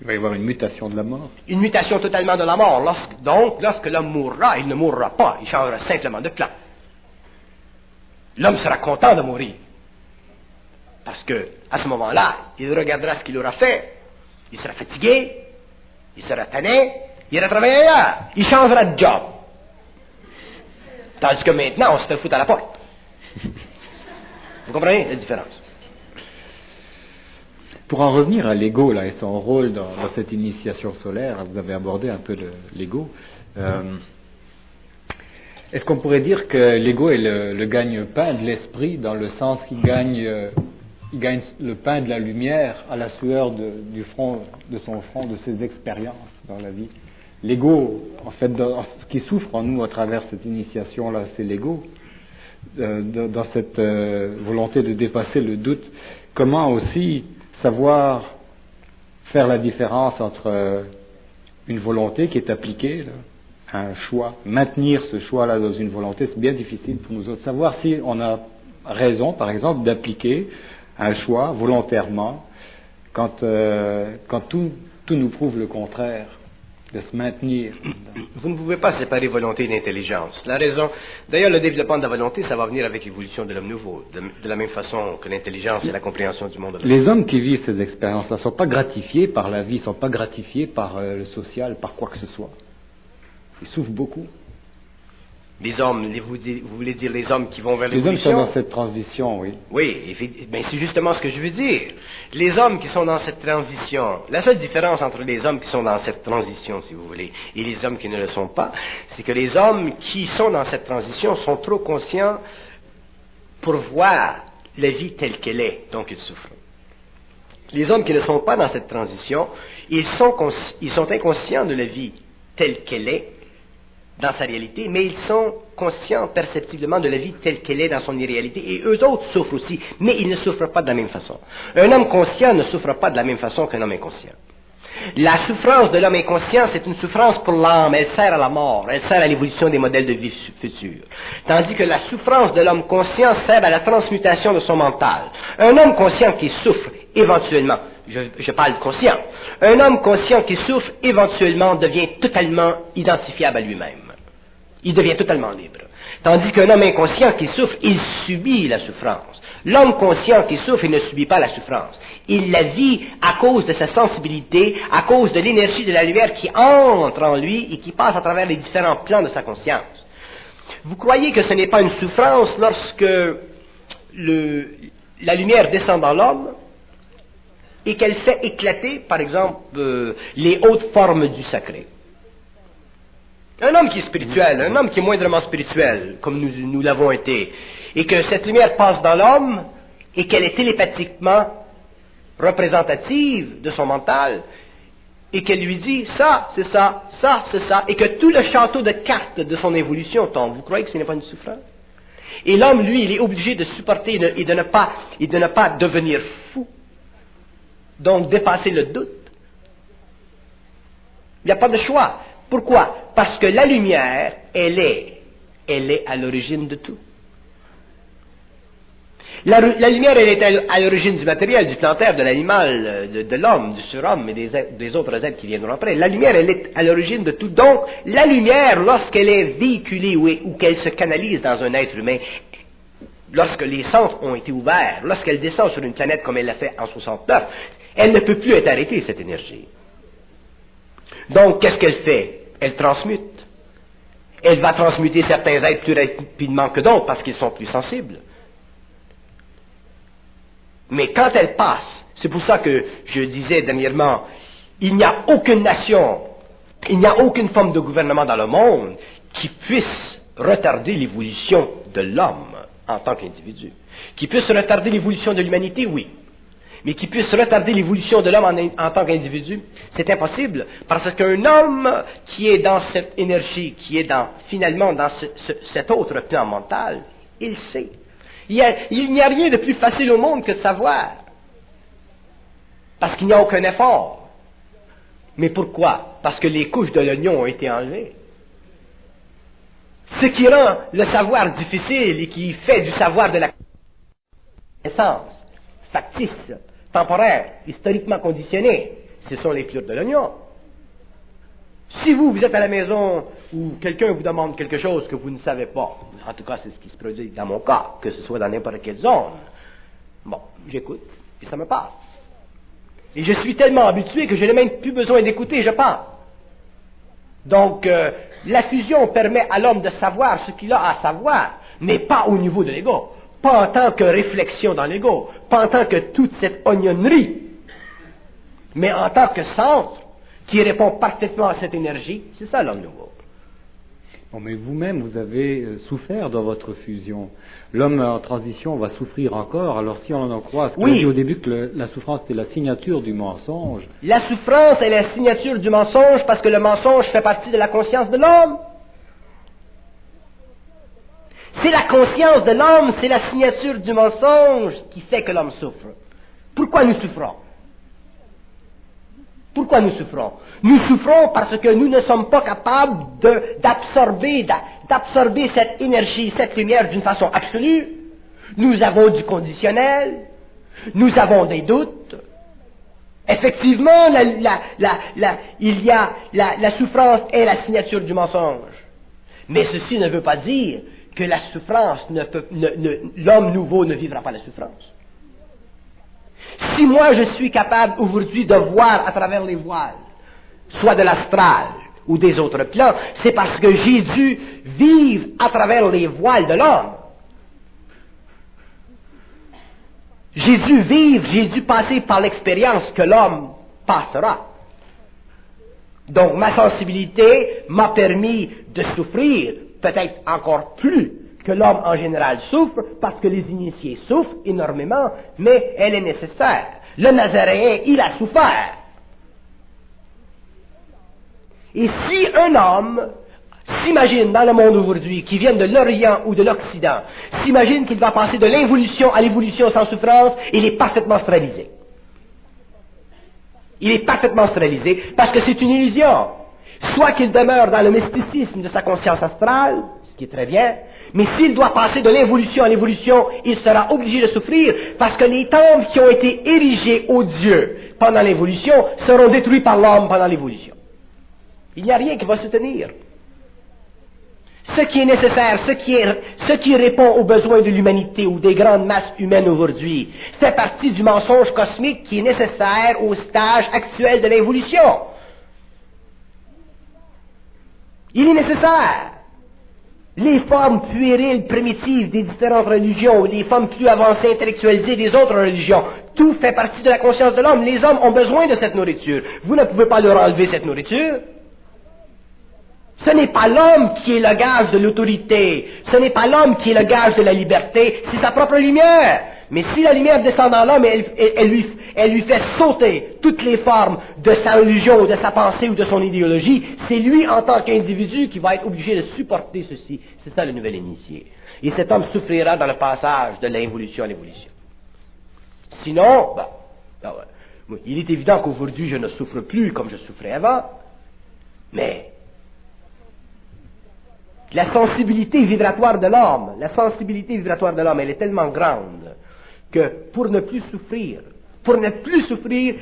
Il va y avoir une mutation de la mort. Une mutation totalement de la mort. Lorsque l'homme mourra, il ne mourra pas, il changera simplement de plan. L'homme sera content de mourir. Parce que, à ce moment-là, il regardera ce qu'il aura fait. Il sera fatigué, il sera tanné, il ira travailler ailleurs. Il changera de job. Tandis que maintenant, on se fait foutre à la porte. Vous comprenez la différence? Pour en revenir à l'ego là et son rôle dans cette initiation solaire, vous avez abordé un peu l'ego. Est-ce qu'on pourrait dire que l'ego est le gagne-pain de l'esprit, dans le sens qu'il gagne le pain de la lumière à la sueur de son front, de ses expériences dans la vie? L'ego, en fait, ce qui souffre en nous à travers cette initiation-là, c'est l'ego, dans cette volonté de dépasser le doute. Comment aussi savoir faire la différence entre une volonté qui est appliquée, là, un choix, maintenir ce choix-là dans une volonté, c'est bien difficile pour nous autres. Savoir si on a raison, par exemple, d'appliquer un choix volontairement quand tout nous prouve le contraire, de se maintenir. Vous ne pouvez pas séparer volonté d'intelligence. La raison, d'ailleurs, le développement de la volonté, ça va venir avec l'évolution de l'homme nouveau, de la même façon que l'intelligence et la compréhension du monde. Les hommes qui vivent ces expériences-là ne sont pas gratifiés par la vie, ne sont pas gratifiés par le social, par quoi que ce soit. Ils souffrent beaucoup. Les hommes, vous voulez dire les hommes qui vont vers l'évolution? Les hommes sont dans cette transition, oui. Oui, ben c'est justement ce que je veux dire. Les hommes qui sont dans cette transition, la seule différence entre les hommes qui sont dans cette transition, si vous voulez, et les hommes qui ne le sont pas, c'est que les hommes qui sont dans cette transition sont trop conscients pour voir la vie telle qu'elle est, donc ils souffrent. Les hommes qui ne sont pas dans cette transition, ils sont inconscients de la vie telle qu'elle est, dans sa réalité, mais ils sont conscients perceptiblement de la vie telle qu'elle est dans son irréalité, et eux autres souffrent aussi, mais ils ne souffrent pas de la même façon. Un homme conscient ne souffre pas de la même façon qu'un homme inconscient. La souffrance de l'homme inconscient, c'est une souffrance pour l'âme, elle sert à la mort, elle sert à l'évolution des modèles de vie futurs. Tandis que la souffrance de l'homme conscient sert à la transmutation de son mental. Un homme conscient qui souffre, éventuellement, je parle conscient, un homme conscient qui souffre, éventuellement, devient totalement identifiable à lui-même. Il devient totalement libre. Tandis qu'un homme inconscient qui souffre, il subit la souffrance. L'homme conscient qui souffre, il ne subit pas la souffrance. Il la vit à cause de sa sensibilité, à cause de l'énergie de la lumière qui entre en lui et qui passe à travers les différents plans de sa conscience. Vous croyez que ce n'est pas une souffrance lorsque la lumière descend dans l'homme et qu'elle fait éclater, par exemple, les hautes formes du sacré? Un homme qui est spirituel, un homme qui est moindrement spirituel, comme nous l'avons été, et que cette lumière passe dans l'homme, et qu'elle est télépathiquement représentative de son mental, et qu'elle lui dit ça, c'est ça, ça, c'est ça, et que tout le château de cartes de son évolution tombe. Vous croyez que ce n'est pas une souffrance? Et l'homme, lui, il est obligé de supporter et de ne pas devenir fou. Donc, dépasser le doute. Il n'y a pas de choix. Pourquoi? Parce que la lumière, elle est à l'origine de tout. La lumière, elle est à l'origine du matériel, du plan terre, de l'animal, de l'homme, du surhomme et des autres êtres qui viendront après. La lumière, elle est à l'origine de tout. Donc, la lumière, lorsqu'elle est véhiculée ou qu'elle se canalise dans un être humain, lorsque les sens ont été ouverts, lorsqu'elle descend sur une planète comme elle l'a fait en 69, elle ne peut plus être arrêtée, cette énergie. Donc, qu'est-ce qu'elle fait? Elle transmute. Elle va transmuter certains êtres plus rapidement que d'autres parce qu'ils sont plus sensibles. Mais quand elle passe, c'est pour ça que je disais dernièrement, il n'y a aucune nation, il n'y a aucune forme de gouvernement dans le monde qui puisse retarder l'évolution de l'homme en tant qu'individu. Qui puisse retarder l'évolution de l'humanité, oui. Mais qui puisse retarder l'évolution de l'homme en tant qu'individu, c'est impossible, parce qu'un homme qui est dans cette énergie, qui est finalement dans cet autre plan mental, il sait. Il n'y a rien de plus facile au monde que de savoir, parce qu'il n'y a aucun effort. Mais pourquoi? Parce que les couches de l'oignon ont été enlevées. Ce qui rend le savoir difficile et qui fait du savoir de la connaissance factice, temporaire, historiquement conditionné, ce sont les plures de l'oignon. Si vous êtes à la maison où quelqu'un vous demande quelque chose que vous ne savez pas, en tout cas c'est ce qui se produit dans mon cas, que ce soit dans n'importe quelle zone, bon, j'écoute et ça me passe. Et je suis tellement habitué que je n'ai même plus besoin d'écouter, je pense. Donc, la fusion permet à l'homme de savoir ce qu'il a à savoir, mais pas au niveau de l'ego. Pas en tant que réflexion dans l'ego, pas en tant que toute cette oignonnerie, mais en tant que centre qui répond parfaitement à cette énergie. C'est ça l'homme nouveau. Bon, mais vous-même, vous avez souffert dans votre fusion. L'homme en transition va souffrir encore, alors si on en croit, ce qu'on a dit au début que la souffrance était la signature du mensonge. La souffrance est la signature du mensonge parce que le mensonge fait partie de la conscience de l'homme. C'est la conscience de l'homme, c'est la signature du mensonge qui fait que l'homme souffre. Pourquoi nous souffrons? Pourquoi nous souffrons? Nous souffrons parce que nous ne sommes pas capables d'absorber cette énergie, cette lumière d'une façon absolue. Nous avons du conditionnel, nous avons des doutes. Effectivement, la souffrance est la signature du mensonge. Mais ceci ne veut pas dire que la souffrance l'homme nouveau ne vivra pas la souffrance. Si moi je suis capable aujourd'hui de voir à travers les voiles, soit de l'astral ou des autres plans, c'est parce que j'ai dû vivre à travers les voiles de l'homme. J'ai dû passer par l'expérience que l'homme passera. Donc ma sensibilité m'a permis de souffrir, peut-être encore plus que l'homme en général souffre, parce que les initiés souffrent énormément, mais elle est nécessaire. Le Nazaréen, il a souffert. Et si un homme s'imagine dans le monde aujourd'hui, qui vient de l'Orient ou de l'Occident, s'imagine qu'il va passer de l'involution à l'évolution sans souffrance, il est parfaitement stérilisé. Il est parfaitement stérilisé parce que c'est une illusion. Soit qu'il demeure dans le mysticisme de sa conscience astrale, ce qui est très bien, mais s'il doit passer de l'involution à l'évolution, il sera obligé de souffrir parce que les temples qui ont été érigés aux dieux pendant l'évolution seront détruits par l'homme pendant l'évolution. Il n'y a rien qui va se tenir. Ce qui est nécessaire, ce qui répond aux besoins de l'humanité ou des grandes masses humaines aujourd'hui, fait partie du mensonge cosmique qui est nécessaire au stage actuel de l'évolution. Il est nécessaire. Les formes puériles, primitives des différentes religions, les formes plus avancées, intellectualisées des autres religions, tout fait partie de la conscience de l'homme. Les hommes ont besoin de cette nourriture. Vous ne pouvez pas leur enlever cette nourriture. Ce n'est pas l'homme qui est le gage de l'autorité, ce n'est pas l'homme qui est le gage de la liberté, c'est sa propre lumière. Mais si la lumière descend dans l'homme, elle lui fait sauter toutes les formes de sa religion, ou de sa pensée ou de son idéologie, c'est lui en tant qu'individu qui va être obligé de supporter ceci. C'est ça le nouvel initié. Et cet homme souffrira dans le passage de l'involution à l'évolution. Sinon, il est évident qu'aujourd'hui je ne souffre plus comme je souffrais avant, mais la sensibilité vibratoire de l'homme, elle est tellement grande que pour ne plus souffrir,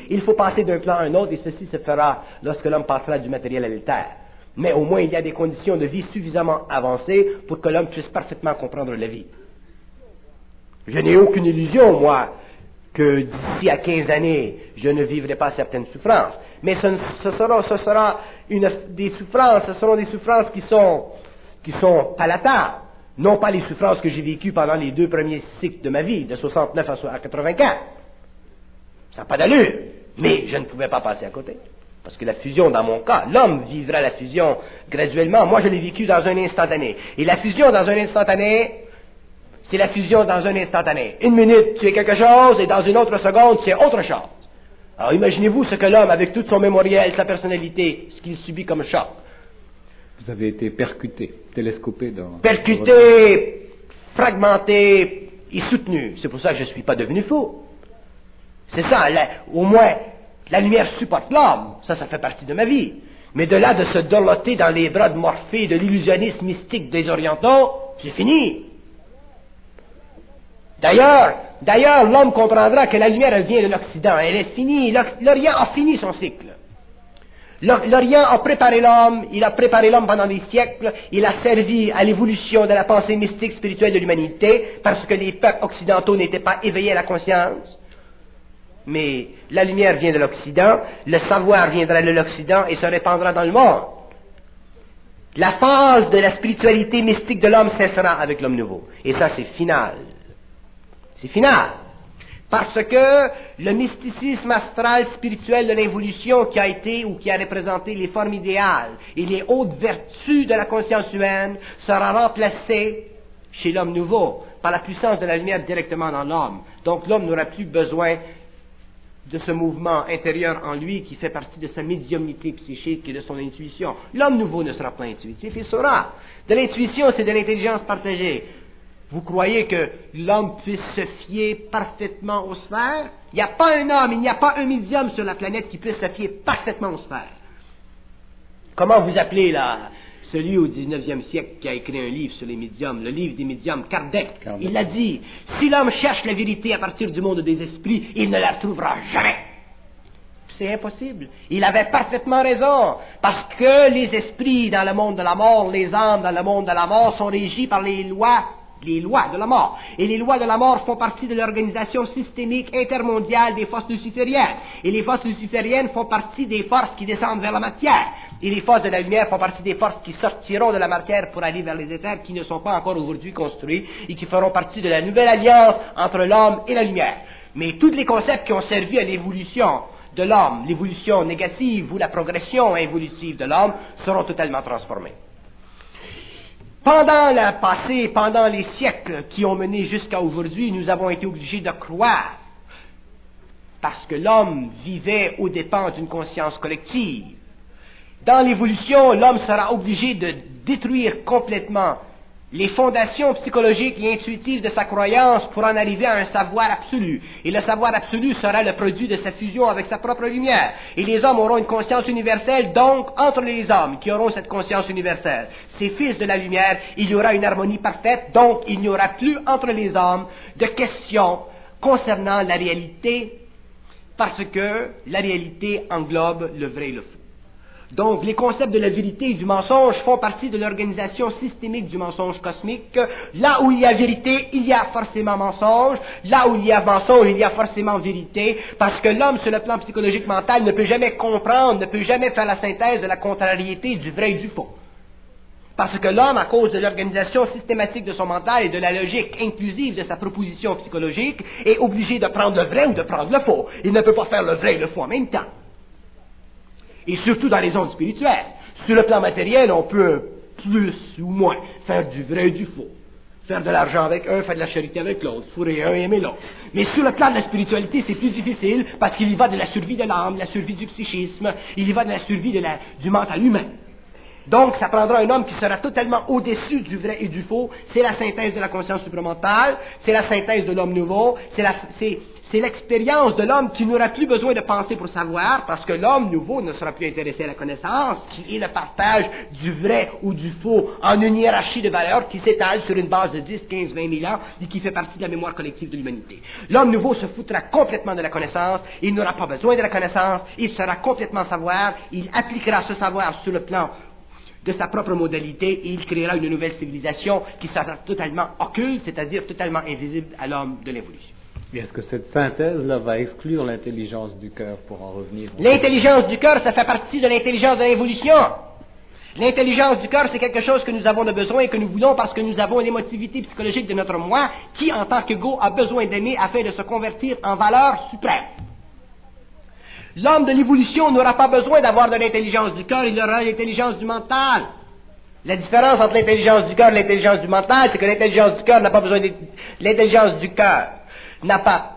il faut passer d'un plan à un autre, et ceci se fera lorsque l'homme passera du matériel à l'éther. Mais au moins il y a des conditions de vie suffisamment avancées pour que l'homme puisse parfaitement comprendre la vie. Je n'ai aucune illusion, moi, que d'ici à 15 années, je ne vivrai pas certaines souffrances. Mais ce seront des souffrances qui sont palatables. Non pas les souffrances que j'ai vécues pendant les 2 premiers cycles de ma vie, de 69 à 84. Ça n'a pas d'allure. Mais je ne pouvais pas passer à côté. Parce que la fusion, dans mon cas, l'homme vivra la fusion graduellement. Moi, je l'ai vécu dans un instantané. Et la fusion dans un instantané, c'est la fusion dans un instantané. Une minute, tu es quelque chose, et dans une autre seconde, tu es autre chose. Alors imaginez-vous ce que l'homme, avec tout son mémoriel, sa personnalité, ce qu'il subit comme choc. Vous avez été percuté, télescopé dans... Percuté, fragmenté et soutenu. C'est pour ça que je ne suis pas devenu fou. C'est ça, au moins, la lumière supporte l'homme. Ça fait partie de ma vie. Mais de là de se dorloter dans les bras de Morphée, de l'illusionnisme mystique des Orientaux, c'est fini. D'ailleurs, l'homme comprendra que la lumière, elle vient de l'Occident. Elle est finie. L'Orient a fini son cycle. L'Orient a préparé l'homme, il a préparé l'homme pendant des siècles, il a servi à l'évolution de la pensée mystique spirituelle de l'humanité, parce que les peuples occidentaux n'étaient pas éveillés à la conscience. Mais la lumière vient de l'Occident, le savoir viendra de l'Occident et se répandra dans le monde. La phase de la spiritualité mystique de l'homme cessera avec l'homme nouveau. Et ça, c'est final. C'est final. Parce que le mysticisme astral spirituel de l'évolution qui a été ou qui a représenté les formes idéales et les hautes vertus de la conscience humaine sera remplacé chez l'homme nouveau par la puissance de la lumière directement dans l'homme. Donc l'homme n'aura plus besoin de ce mouvement intérieur en lui qui fait partie de sa médiumnité psychique et de son intuition. L'homme nouveau ne sera pas intuitif, il saura. De l'intuition, c'est de l'intelligence partagée. Vous croyez que l'homme puisse se fier parfaitement aux sphères? Il n'y a pas un homme, il n'y a pas un médium sur la planète qui puisse se fier parfaitement aux sphères. Comment vous appelez celui au 19e siècle qui a écrit un livre sur les médiums, le livre des médiums, Kardec? Il a dit, si l'homme cherche la vérité à partir du monde des esprits, il ne la trouvera jamais. C'est impossible. Il avait parfaitement raison, parce que les esprits dans le monde de la mort, les âmes dans le monde de la mort sont régis par les lois de la mort. Et les lois de la mort font partie de l'organisation systémique intermondiale des forces lucifériennes. Et les forces lucifériennes font partie des forces qui descendent vers la matière. Et les forces de la lumière font partie des forces qui sortiront de la matière pour aller vers les éthers qui ne sont pas encore aujourd'hui construits et qui feront partie de la nouvelle alliance entre l'homme et la lumière. Mais tous les concepts qui ont servi à l'évolution de l'homme, l'évolution négative ou la progression évolutive de l'homme, seront totalement transformés. Pendant le passé, pendant les siècles qui ont mené jusqu'à aujourd'hui, nous avons été obligés de croire, parce que l'homme vivait aux dépens d'une conscience collective. Dans l'évolution, l'homme sera obligé de détruire complètement les fondations psychologiques et intuitives de sa croyance pour en arriver à un savoir absolu. Et le savoir absolu sera le produit de sa fusion avec sa propre lumière. Et les hommes auront une conscience universelle, donc entre les hommes qui auront cette conscience universelle, ces fils de la lumière, il y aura une harmonie parfaite, donc il n'y aura plus entre les hommes de questions concernant la réalité, parce que la réalité englobe le vrai et le faux. Donc, les concepts de la vérité et du mensonge font partie de l'organisation systémique du mensonge cosmique. Là où il y a vérité, il y a forcément mensonge. Là où il y a mensonge, il y a forcément vérité. Parce que l'homme, sur le plan psychologique mental, ne peut jamais comprendre, ne peut jamais faire la synthèse de la contrariété du vrai et du faux. Parce que l'homme, à cause de l'organisation systématique de son mental et de la logique inclusive de sa proposition psychologique, est obligé de prendre le vrai ou de prendre le faux. Il ne peut pas faire le vrai et le faux en même temps. Et surtout dans les ondes spirituelles. Sur le plan matériel, on peut plus ou moins faire du vrai et du faux. Faire de l'argent avec un, faire de la charité avec l'autre, fourrer un et aimer l'autre. Mais sur le plan de la spiritualité, c'est plus difficile parce qu'il y va de la survie de l'âme, de la survie du psychisme, il y va de la survie du mental humain. Donc, ça prendra un homme qui sera totalement au-dessus du vrai et du faux. C'est la synthèse de la conscience supramentale, c'est la synthèse de l'homme nouveau, c'est l'expérience de l'homme qui n'aura plus besoin de penser pour savoir, parce que l'homme nouveau ne sera plus intéressé à la connaissance, qui est le partage du vrai ou du faux en une hiérarchie de valeurs qui s'étale sur une base de 10, 15, 20 000 ans et qui fait partie de la mémoire collective de l'humanité. L'homme nouveau se foutra complètement de la connaissance, il n'aura pas besoin de la connaissance, il sera complètement savoir, il appliquera ce savoir sur le plan de sa propre modalité et il créera une nouvelle civilisation qui sera totalement occulte, c'est-à-dire totalement invisible à l'homme de l'évolution. Et est-ce que cette synthèse-là va exclure l'intelligence du cœur pour en revenir? L'intelligence du cœur, ça fait partie de l'intelligence de l'évolution. L'intelligence du cœur, c'est quelque chose que nous avons de besoin et que nous voulons parce que nous avons une émotivité psychologique de notre moi qui, en tant qu'ego, a besoin d'aimer afin de se convertir en valeur suprême. L'homme de l'évolution n'aura pas besoin d'avoir de l'intelligence du cœur, il aura l'intelligence du mental. La différence entre l'intelligence du cœur et l'intelligence du mental, c'est que l'intelligence du cœur n'a pas besoin de... L'intelligence du cœur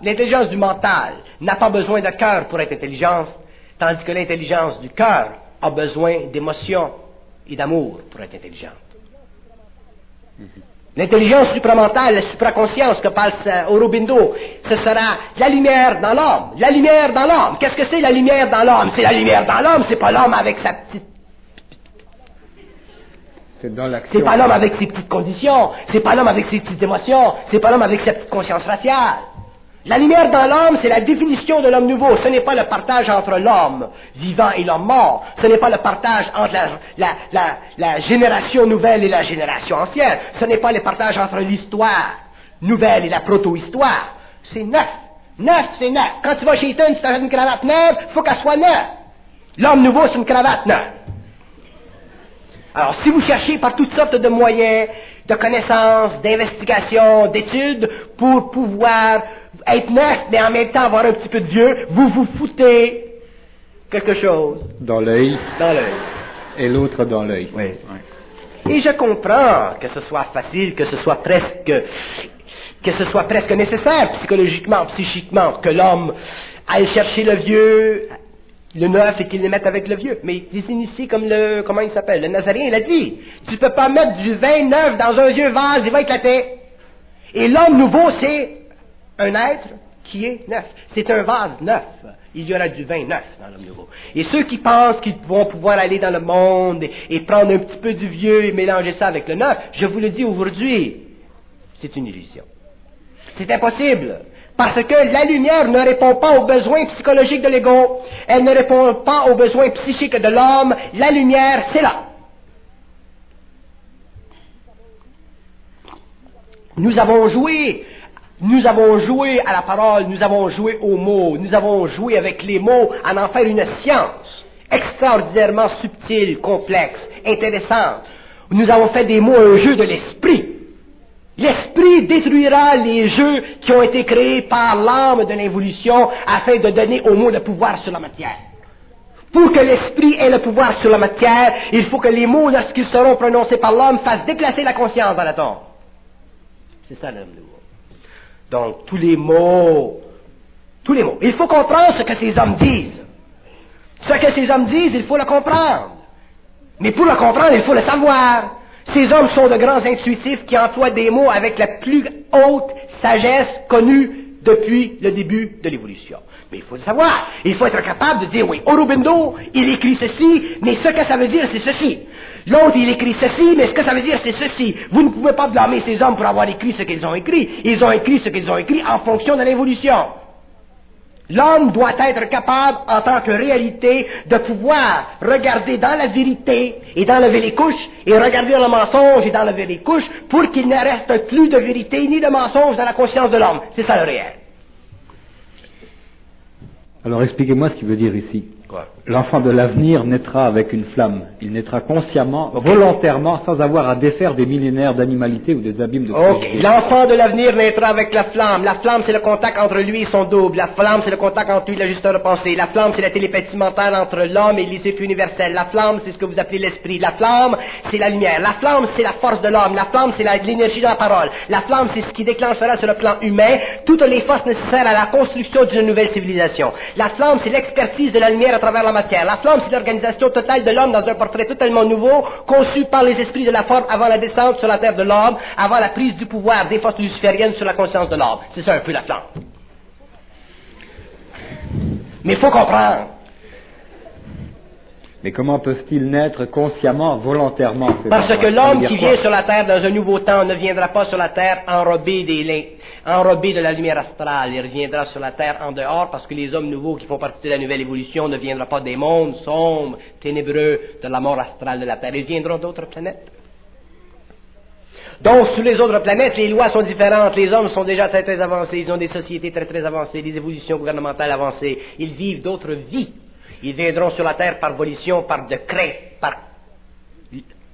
l'intelligence du mental n'a pas besoin de cœur pour être intelligence, tandis que l'intelligence du cœur a besoin d'émotion et d'amour pour être intelligente. L'intelligence supramentale, la supraconscience que parle Aurobindo, ce sera la lumière dans l'homme. La lumière dans l'homme. Qu'est-ce que c'est la lumière dans l'homme? C'est la lumière dans l'homme, c'est pas l'homme avec sa petite... C'est pas l'homme avec ses petites conditions, c'est pas l'homme avec ses petites émotions, c'est pas l'homme avec sa petite conscience raciale. La lumière dans l'homme, c'est la définition de l'homme nouveau. Ce n'est pas le partage entre l'homme vivant et l'homme mort. Ce n'est pas le partage entre la génération nouvelle et la génération ancienne. Ce n'est pas le partage entre l'histoire nouvelle et la proto-histoire. C'est neuf. Neuf, c'est neuf. Quand tu vas chez Eaton, tu t'achètes une cravate neuve, il faut qu'elle soit neuve. L'homme nouveau, c'est une cravate neuve. Alors, si vous cherchez par toutes sortes de moyens, de connaissances, d'investigations, d'études, pour pouvoir être neuf, mais en même temps avoir un petit peu de vieux, vous vous foutez quelque chose. Dans l'œil. Dans l'œil. Et l'autre dans l'œil. Oui. Ouais. Et je comprends que ce soit facile, que ce soit presque nécessaire, psychologiquement, psychiquement, que l'homme aille chercher le vieux, le neuf, et qu'il le mette avec le vieux. Mais les initiés comme comment il s'appelle, le Nazaréen, il a dit, tu peux pas mettre du vin neuf dans un vieux vase, il va éclater. Et l'homme nouveau, c'est un être qui est neuf. C'est un vase neuf. Il y aura du vin neuf dans l'homme nouveau. Et ceux qui pensent qu'ils vont pouvoir aller dans le monde et prendre un petit peu du vieux et mélanger ça avec le neuf, je vous le dis aujourd'hui, c'est une illusion. C'est impossible. Parce que la lumière ne répond pas aux besoins psychologiques de l'ego. Elle ne répond pas aux besoins psychiques de l'homme. La lumière, c'est là. Nous avons joué à la parole, nous avons joué aux mots, nous avons joué avec les mots à en faire une science extraordinairement subtile, complexe, intéressante. Nous avons fait des mots un jeu de l'esprit. L'esprit détruira les jeux qui ont été créés par l'âme de l'évolution afin de donner aux mots le pouvoir sur la matière. Pour que l'esprit ait le pouvoir sur la matière, il faut que les mots, lorsqu'ils seront prononcés par l'homme, fassent déplacer la conscience dans l'atome. C'est ça l'homme nouveau. Donc, tous les mots. Il faut comprendre ce que ces hommes disent. Ce que ces hommes disent, il faut le comprendre. Mais pour le comprendre, il faut le savoir. Ces hommes sont de grands intuitifs qui emploient des mots avec la plus haute sagesse connue depuis le début de l'évolution. Mais il faut le savoir. Il faut être capable de dire, oui, Aurobindo, il écrit ceci, mais ce que ça veut dire, c'est ceci. L'autre, il écrit ceci, mais ce que ça veut dire, c'est ceci. Vous ne pouvez pas blâmer ces hommes pour avoir écrit ce qu'ils ont écrit. Ils ont écrit ce qu'ils ont écrit en fonction de l'évolution. L'homme doit être capable, en tant que réalité, de pouvoir regarder dans la vérité et d'enlever les couches, et regarder dans le mensonge et d'enlever les couches, pour qu'il ne reste plus de vérité ni de mensonge dans la conscience de l'homme. C'est ça le réel. Alors expliquez-moi ce qu'il veut dire ici. Quoi? L'enfant de l'avenir naîtra avec une flamme. Il naîtra consciemment, volontairement, sans avoir à défaire des millénaires d'animalité ou des abîmes de préjugés. L'enfant de l'avenir naîtra avec la flamme. La flamme, c'est le contact entre lui et son double. La flamme, c'est le contact entre lui et l'ajusteur de pensée. La flamme, c'est la télépathie mentale entre l'homme et les effets universels. La flamme, c'est ce que vous appelez l'esprit. La flamme, c'est la lumière. La flamme, c'est la force de l'homme. La flamme, c'est l'énergie de la parole. La flamme, c'est ce qui déclenchera sur le plan humain toutes les forces nécessaires à la construction d'une nouvelle civilisation. La flamme, c'est l'expertise de la lumière à travers la matière. La flamme, c'est l'organisation totale de l'homme dans un portrait totalement nouveau, conçu par les esprits de la forme avant la descente sur la terre de l'homme, avant la prise du pouvoir des forces lucifériennes sur la conscience de l'homme. C'est ça un peu la flamme. Mais il faut comprendre. Mais comment peuvent-ils naître consciemment, volontairement? Parce que l'homme qui vient sur la terre dans un nouveau temps ne viendra pas sur la terre enrobé de la lumière astrale. Il reviendra sur la terre en dehors, parce que les hommes nouveaux qui font partie de la nouvelle évolution ne viendront pas des mondes sombres, ténébreux de la mort astrale de la terre. Ils viendront d'autres planètes. Donc, sur les autres planètes, les lois sont différentes. Les hommes sont déjà très, très avancés. Ils ont des sociétés très, très avancées, des évolutions gouvernementales avancées. Ils vivent d'autres vies. Ils viendront sur la Terre par volition, par décret,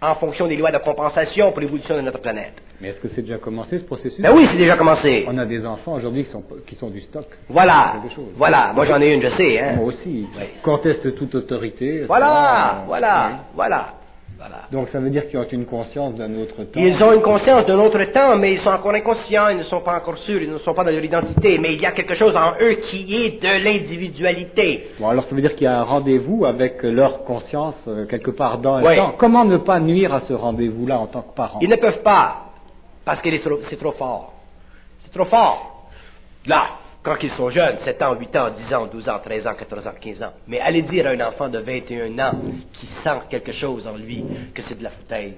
en fonction des lois de compensation pour l'évolution de notre planète. Mais est-ce que c'est déjà commencé, ce processus? Ben oui, c'est déjà commencé. On a des enfants aujourd'hui qui sont du stock. Voilà. Voilà. Moi, j'en ai une, je sais. Hein. Moi aussi. Oui. Conteste toute autorité. Voilà. Voilà. Donc ça veut dire qu'ils ont une conscience d'un autre temps. Ils ont une conscience d'un autre temps, mais ils sont encore inconscients, ils ne sont pas encore sûrs, ils ne sont pas dans leur identité, mais il y a quelque chose en eux qui est de l'individualité. Bon, alors ça veut dire qu'il y a un rendez-vous avec leur conscience quelque part dans le Oui. temps. Comment ne pas nuire à ce rendez-vous-là en tant que parent? Ils ne peuvent pas, parce que c'est trop fort. C'est trop fort. Là, quand ils sont jeunes, 7 ans, 8 ans, 10 ans, 12 ans, 13 ans, 14 ans, 15 ans. Mais allez dire à un enfant de 21 ans qui sent quelque chose en lui que c'est de la foutaise.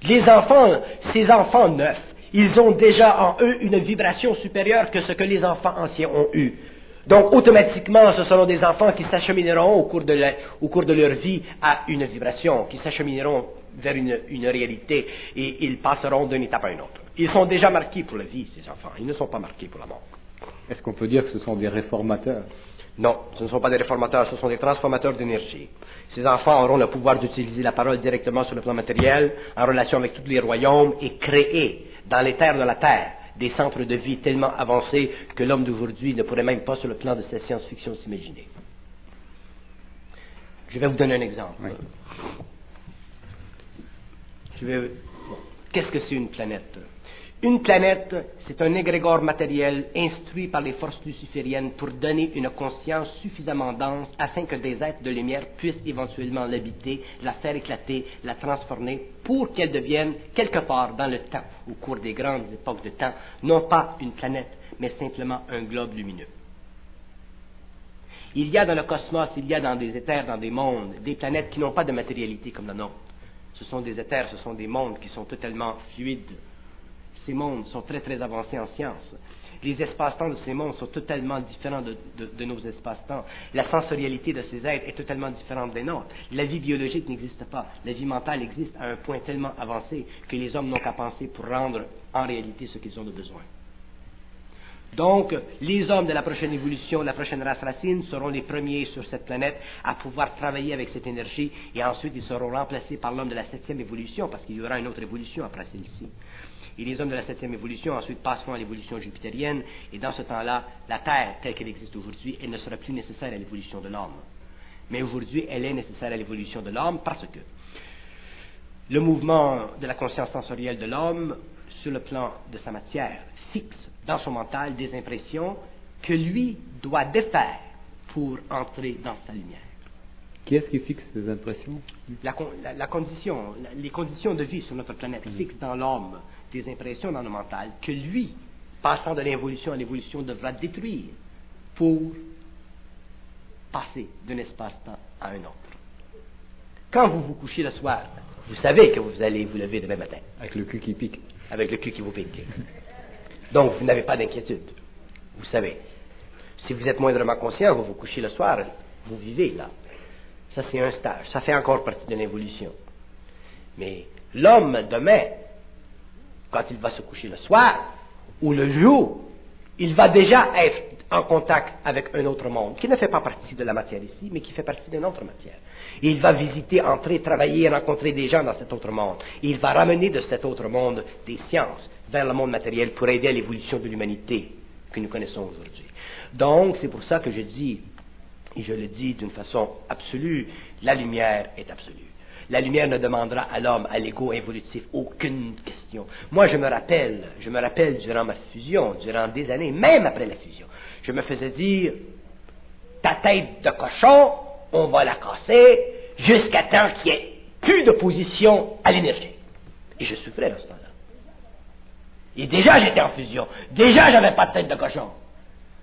Les enfants, ces enfants neufs, ils ont déjà en eux une vibration supérieure que ce que les enfants anciens ont eu. Donc, automatiquement, ce seront des enfants qui s'achemineront au cours de leur vie à une vibration, qui s'achemineront vers une réalité, et ils passeront d'une étape à une autre. Ils sont déjà marqués pour la vie, ces enfants. Ils ne sont pas marqués pour la mort. Est-ce qu'on peut dire que ce sont des réformateurs? Non, ce ne sont pas des réformateurs, ce sont des transformateurs d'énergie. Ces enfants auront le pouvoir d'utiliser la parole directement sur le plan matériel, en relation avec tous les royaumes, et créer, dans les terres de la terre, des centres de vie tellement avancés que l'homme d'aujourd'hui ne pourrait même pas, sur le plan de sa science-fiction, s'imaginer. Je vais vous donner un exemple. Oui. Qu'est-ce que c'est une planète? Une planète, c'est un égrégore matériel instruit par les forces lucifériennes pour donner une conscience suffisamment dense afin que des êtres de lumière puissent éventuellement l'habiter, la faire éclater, la transformer pour qu'elle devienne quelque part dans le temps, au cours des grandes époques de temps, non pas une planète, mais simplement un globe lumineux. Il y a dans le cosmos, il y a dans des éthers, dans des mondes, des planètes qui n'ont pas de matérialité comme la nôtre. Ce sont des éthers, ce sont des mondes qui sont totalement fluides. Ces mondes sont très très avancés en science. Les espaces-temps de ces mondes sont totalement différents de nos espaces-temps. La sensorialité de ces êtres est totalement différente des nôtres. La vie biologique n'existe pas. La vie mentale existe à un point tellement avancé que les hommes n'ont qu'à penser pour rendre en réalité ce qu'ils ont de besoin. Donc, les hommes de la prochaine évolution, la prochaine race racine, seront les premiers sur cette planète à pouvoir travailler avec cette énergie, et ensuite ils seront remplacés par l'homme de la 7e évolution, parce qu'il y aura une autre évolution après celle-ci. Et les hommes de la 7e évolution ensuite passeront à l'évolution jupitérienne, et dans ce temps-là, la Terre, telle qu'elle existe aujourd'hui, elle ne sera plus nécessaire à l'évolution de l'homme. Mais aujourd'hui, elle est nécessaire à l'évolution de l'homme parce que le mouvement de la conscience sensorielle de l'homme, sur le plan de sa matière, fixe dans son mental des impressions que lui doit défaire pour entrer dans sa lumière. Qui est-ce qui fixe ces impressions? La condition, les conditions de vie sur notre planète fixent dans l'homme des impressions dans le mental que lui, passant de l'évolution à l'évolution, devra détruire pour passer d'un espace-temps à un autre. Quand vous vous couchez le soir, vous savez que vous allez vous lever demain matin. Avec le cul qui pique. Avec le cul qui vous pique. Donc, vous n'avez pas d'inquiétude. Vous savez. Si vous êtes moindrement conscient, vous vous couchez le soir, vous vivez là. Ça, c'est un stage. Ça fait encore partie de l'évolution. Mais l'homme, demain, quand il va se coucher le soir, ou le jour, il va déjà être en contact avec un autre monde, qui ne fait pas partie de la matière ici, mais qui fait partie d'une autre matière. Et il va visiter, entrer, travailler, rencontrer des gens dans cet autre monde. Et il va ramener de cet autre monde des sciences vers le monde matériel pour aider à l'évolution de l'humanité que nous connaissons aujourd'hui. Donc, c'est pour ça que je dis, et je le dis d'une façon absolue, la lumière est absolue. La lumière ne demandera à l'homme, à l'ego évolutif, aucune question. Moi, je me rappelle durant ma fusion, durant des années, même après la fusion, je me faisais dire, ta tête de cochon, on va la casser jusqu'à temps qu'il n'y ait plus d'opposition à l'énergie. Et je souffrais dans ce temps-là. Et déjà, j'étais en fusion. Déjà, j'avais pas de tête de cochon.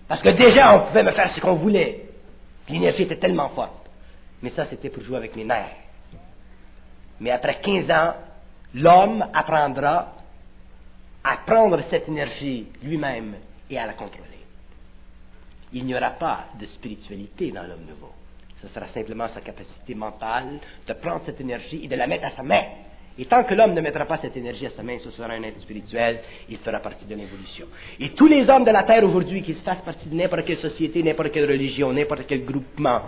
Parce que déjà, on pouvait me faire ce qu'on voulait. L'énergie était tellement forte. Mais ça, c'était pour jouer avec mes nerfs. Mais après 15 ans, l'homme apprendra à prendre cette énergie lui-même et à la contrôler. Il n'y aura pas de spiritualité dans l'homme nouveau. Ce sera simplement sa capacité mentale de prendre cette énergie et de la mettre à sa main. Et tant que l'homme ne mettra pas cette énergie à sa main, ce sera un être spirituel, il fera partie de l'évolution. Et tous les hommes de la Terre aujourd'hui qui se fassent partie de n'importe quelle société, n'importe quelle religion, n'importe quel groupement,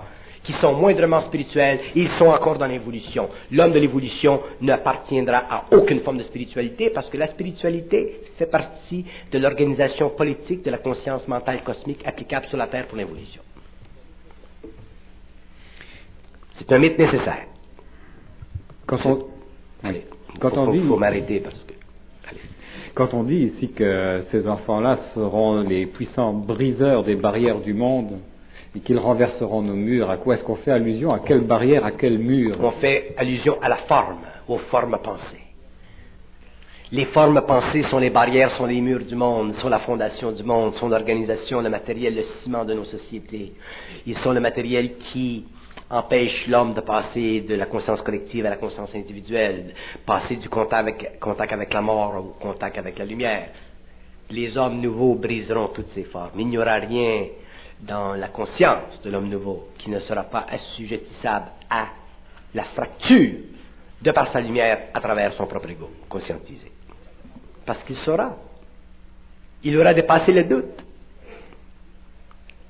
qui sont moindrement spirituels, ils sont encore dans l'évolution. L'homme de l'évolution n'appartiendra à aucune forme de spiritualité parce que la spiritualité fait partie de l'organisation politique de la conscience mentale cosmique applicable sur la Terre pour l'évolution. C'est un mythe nécessaire. Quand on, Allez, quand on dit, faut m'arrêter parce que... Allez. quand on dit ici que ces enfants-là seront les puissants briseurs des barrières du monde et qu'ils renverseront nos murs, à quoi est-ce qu'on fait allusion? À quelle barrière, à quel mur? On fait allusion à la forme, aux formes pensées. Les formes pensées sont les barrières, sont les murs du monde, sont la fondation du monde, sont l'organisation, le matériel, le ciment de nos sociétés. Ils sont le matériel qui empêche l'homme de passer de la conscience collective à la conscience individuelle, passer du contact avec la mort au contact avec la lumière. Les hommes nouveaux briseront toutes ces formes. Il n'y aura rien dans la conscience de l'homme nouveau qui ne sera pas assujettissable à la fracture de par sa lumière à travers son propre ego conscientisé. Parce qu'il saura. Il aura dépassé le doute.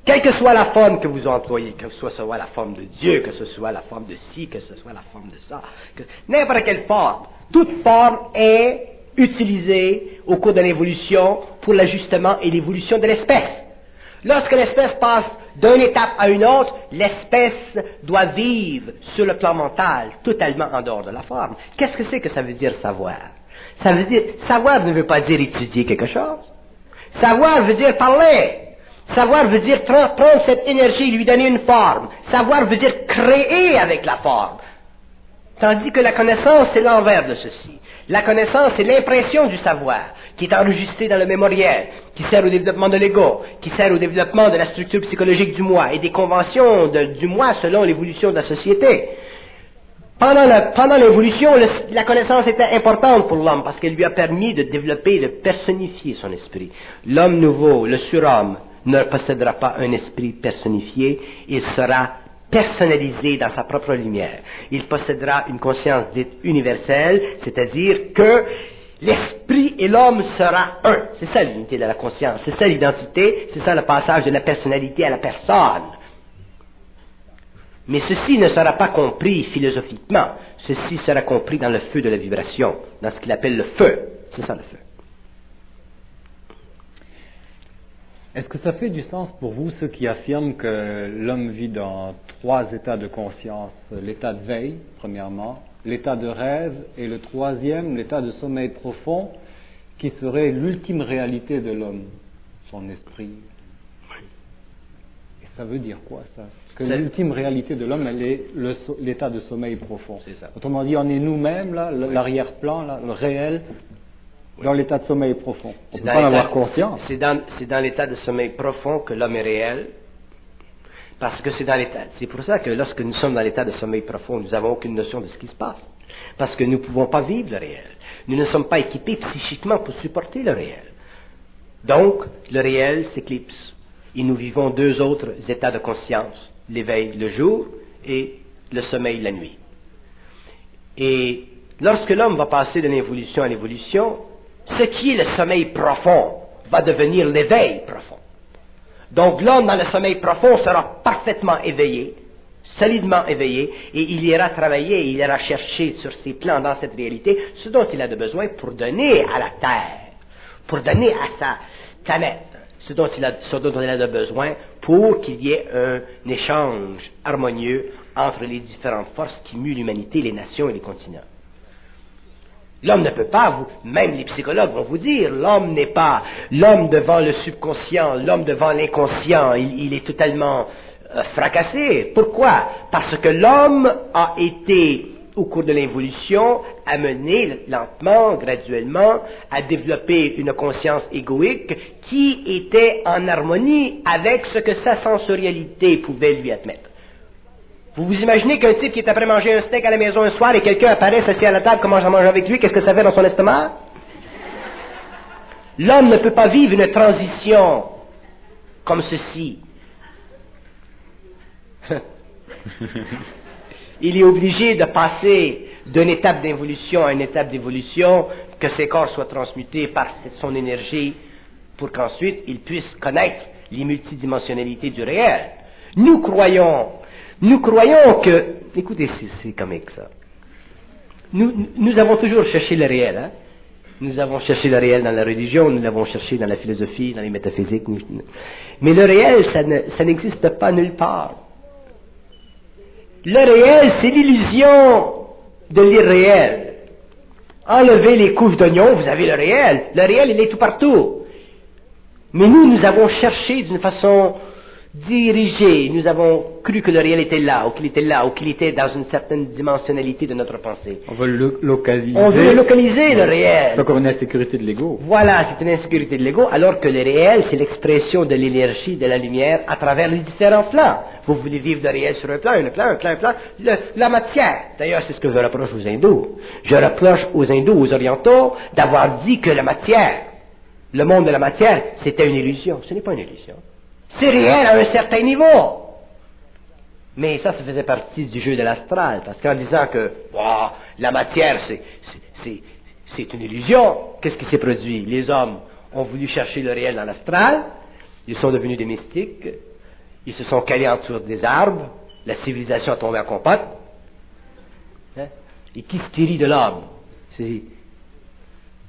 Quelle que soit la forme que vous employez, que ce soit la forme de Dieu, que ce soit la forme de ci, que ce soit la forme de ça, n'importe quelle forme, toute forme est utilisée au cours de l'évolution pour l'ajustement et l'évolution de l'espèce. Lorsque l'espèce passe d'une étape à une autre, l'espèce doit vivre sur le plan mental, totalement en dehors de la forme. Qu'est-ce que c'est que ça veut dire savoir? Ça veut dire, savoir ne veut pas dire étudier quelque chose. Savoir veut dire parler. Savoir veut dire prendre cette énergie et lui donner une forme. Savoir veut dire créer avec la forme. Tandis que la connaissance, c'est l'envers de ceci. La connaissance, c'est l'impression du savoir, qui est enregistrée dans le mémoriel, qui sert au développement de l'ego, qui sert au développement de la structure psychologique du moi et des conventions du moi selon l'évolution de la société. Pendant l'évolution, la connaissance était importante pour l'homme parce qu'elle lui a permis de développer et de personnifier son esprit. L'homme nouveau, le surhomme, ne possédera pas un esprit personnifié, il sera personnalisé dans sa propre lumière. Il possédera une conscience dite universelle, c'est-à-dire que l'esprit et l'homme sera un. C'est ça l'unité de la conscience, c'est ça l'identité, c'est ça le passage de la personnalité à la personne. Mais ceci ne sera pas compris philosophiquement, ceci sera compris dans le feu de la vibration, dans ce qu'il appelle le feu. C'est ça le feu. Est-ce que ça fait du sens pour vous, ceux qui affirment que l'homme vit dans 3 états de conscience? L'état de veille, premièrement, l'état de rêve, et le troisième, l'état de sommeil profond, qui serait l'ultime réalité de l'homme, son esprit. Et ça veut dire quoi, ça? Que l'ultime réalité de l'homme, elle est l'état de sommeil profond. C'est ça. Autrement dit, on est nous-mêmes, là, l'arrière-plan, là, le réel, dans l'état de sommeil profond. On ne peut pas en avoir conscience. C'est dans l'état de sommeil profond que l'homme est réel, parce que c'est pour ça que lorsque nous sommes dans l'état de sommeil profond, nous n'avons aucune notion de ce qui se passe, parce que nous ne pouvons pas vivre le réel. Nous ne sommes pas équipés psychiquement pour supporter le réel. Donc, le réel s'éclipse, et nous vivons 2 autres états de conscience, l'éveil le jour et le sommeil la nuit. Et lorsque l'homme va passer de l'évolution à l'évolution, ce qui est le sommeil profond va devenir l'éveil profond. Donc l'homme dans le sommeil profond sera parfaitement éveillé, solidement éveillé, et il ira travailler, il ira chercher sur ses plans dans cette réalité ce dont il a de besoin pour donner à la terre, pour donner à sa planète, ce dont il a de besoin pour qu'il y ait un échange harmonieux entre les différentes forces qui muent l'humanité, les nations et les continents. L'homme ne peut pas, même les psychologues vont vous dire, l'homme n'est pas l'homme devant le subconscient, l'homme devant l'inconscient, il est totalement fracassé. Pourquoi? Parce que l'homme a été, au cours de l'évolution, amené lentement, graduellement, à développer une conscience égoïque qui était en harmonie avec ce que sa sensorialité pouvait lui admettre. Vous vous imaginez qu'un type qui est après manger un steak à la maison un soir et quelqu'un apparaît assis à la table, commence à manger avec lui, qu'est-ce que ça fait dans son estomac? L'homme ne peut pas vivre une transition comme ceci. Il est obligé de passer d'une étape d'involution à une étape d'évolution, que ses corps soient transmutés par son énergie, pour qu'ensuite il puisse connaître les multidimensionnalités du réel. Nous croyons que, écoutez, c'est comique ça. Nous avons toujours cherché le réel, hein? Nous avons cherché le réel dans la religion, nous l'avons cherché dans la philosophie, dans les métaphysiques. Mais le réel, ça n'existe pas nulle part. Le réel, c'est l'illusion de l'irréel. Enlevez les couches d'oignon, vous avez le réel. Le réel, il est tout partout. Mais nous avons cherché d'une façon dirigée. Nous avons cru que le réel était là, ou qu'il était dans une certaine dimensionnalité de notre pensée. On veut le localiser. On veut localiser le réel. C'est comme une insécurité de l'ego. Voilà, c'est une insécurité de l'ego, alors que le réel, c'est l'expression de l'énergie, de la lumière, à travers les différents plans. Vous voulez vivre le réel sur un plan, la matière. D'ailleurs, c'est ce que je reproche aux hindous. Je reproche aux hindous, aux orientaux, d'avoir dit que la matière, le monde de la matière, c'était une illusion. Ce n'est pas une illusion. C'est réel à un certain niveau. Mais ça faisait partie du jeu de l'astral, parce qu'en disant que la matière, c'est une illusion, qu'est-ce qui s'est produit? Les hommes ont voulu chercher le réel dans l'astral, ils sont devenus des mystiques, ils se sont calés en dessous des arbres, la civilisation a tombé en compote. Hein? Et qui se tire de l'homme? C'est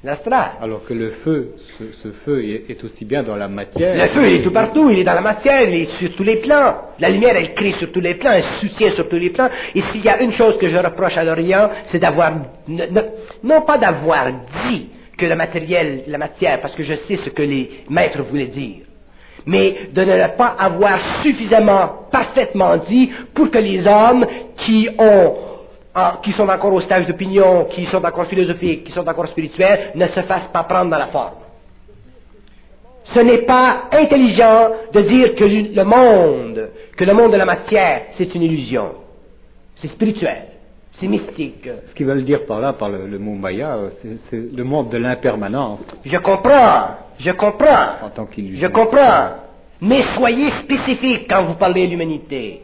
l'astral. Alors que le feu, ce feu est aussi bien dans la matière. Le feu, il est tout partout, il est dans la matière, il est sur tous les plans. La lumière, elle crée sur tous les plans, elle soutient sur tous les plans. Et s'il y a une chose que je reproche à l'Orient, c'est d'avoir, non pas d'avoir dit que le matériel, la matière, parce que je sais ce que les maîtres voulaient dire, mais de ne pas avoir suffisamment, parfaitement dit pour que les hommes qui sont encore au stage d'opinion, qui sont encore philosophiques, qui sont encore spirituels, ne se fassent pas prendre dans la forme. Ce n'est pas intelligent de dire que le monde de la matière, c'est une illusion. C'est spirituel, c'est mystique. Ce qu'ils veulent dire par là, par le mot Maya, c'est le monde de l'impermanence. Je comprends. En tant qu'illusion. Je comprends. Mais soyez spécifique quand vous parlez de l'humanité.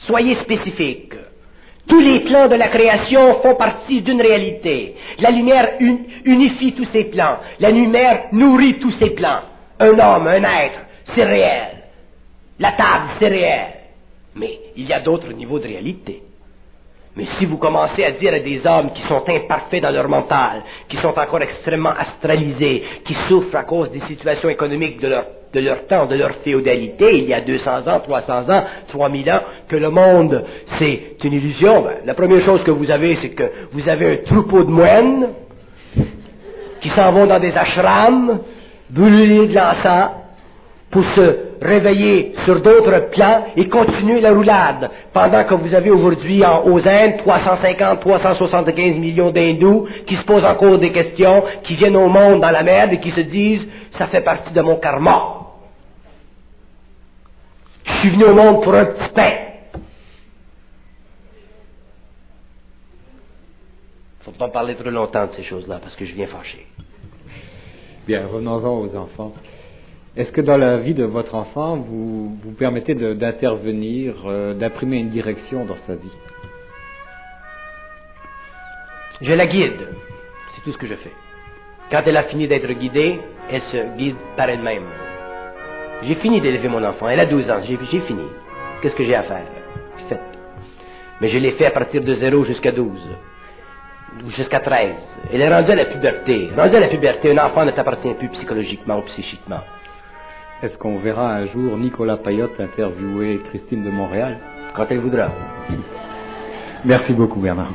Soyez spécifique. Tous les plans de la création font partie d'une réalité. La lumière unifie tous ces plans. La lumière nourrit tous ces plans. Un homme, un être, c'est réel. La table, c'est réel. Mais il y a d'autres niveaux de réalité. Mais si vous commencez à dire à des hommes qui sont imparfaits dans leur mental, qui sont encore extrêmement astralisés, qui souffrent à cause des situations économiques de leur temps, de leur féodalité, il y a 200 ans, 300 ans, 3000 ans, que le monde, c'est une illusion, la première chose que vous avez, c'est que vous avez un troupeau de moines qui s'en vont dans des ashrams, brûler de l'encens, pour se réveiller sur d'autres plans et continuer la roulade. Pendant que vous avez aujourd'hui aux Indes 350-375 millions d'hindous qui se posent encore des questions, qui viennent au monde dans la merde et qui se disent « ça fait partie de mon karma. Je suis venu au monde pour un petit pain. » Faut pas parler trop longtemps de ces choses-là parce que je viens fâché. Bien, revenons-en aux enfants. Est-ce que dans la vie de votre enfant, vous permettez d'intervenir, d'imprimer une direction dans sa vie? Je la guide. C'est tout ce que je fais. Quand elle a fini d'être guidée, elle se guide par elle-même. J'ai fini d'élever mon enfant. Elle a 12 ans. J'ai fini. Qu'est-ce que j'ai à faire? C'est fait. Mais je l'ai fait à partir de 0 jusqu'à 12. Jusqu'à 13. Elle est rendue à la puberté. Rendue à la puberté, un enfant ne t'appartient plus psychologiquement ou psychiquement. Est-ce qu'on verra un jour Nicolas Payotte interviewer Christine de Montréal? Quand elle voudra. Merci beaucoup, Bernard.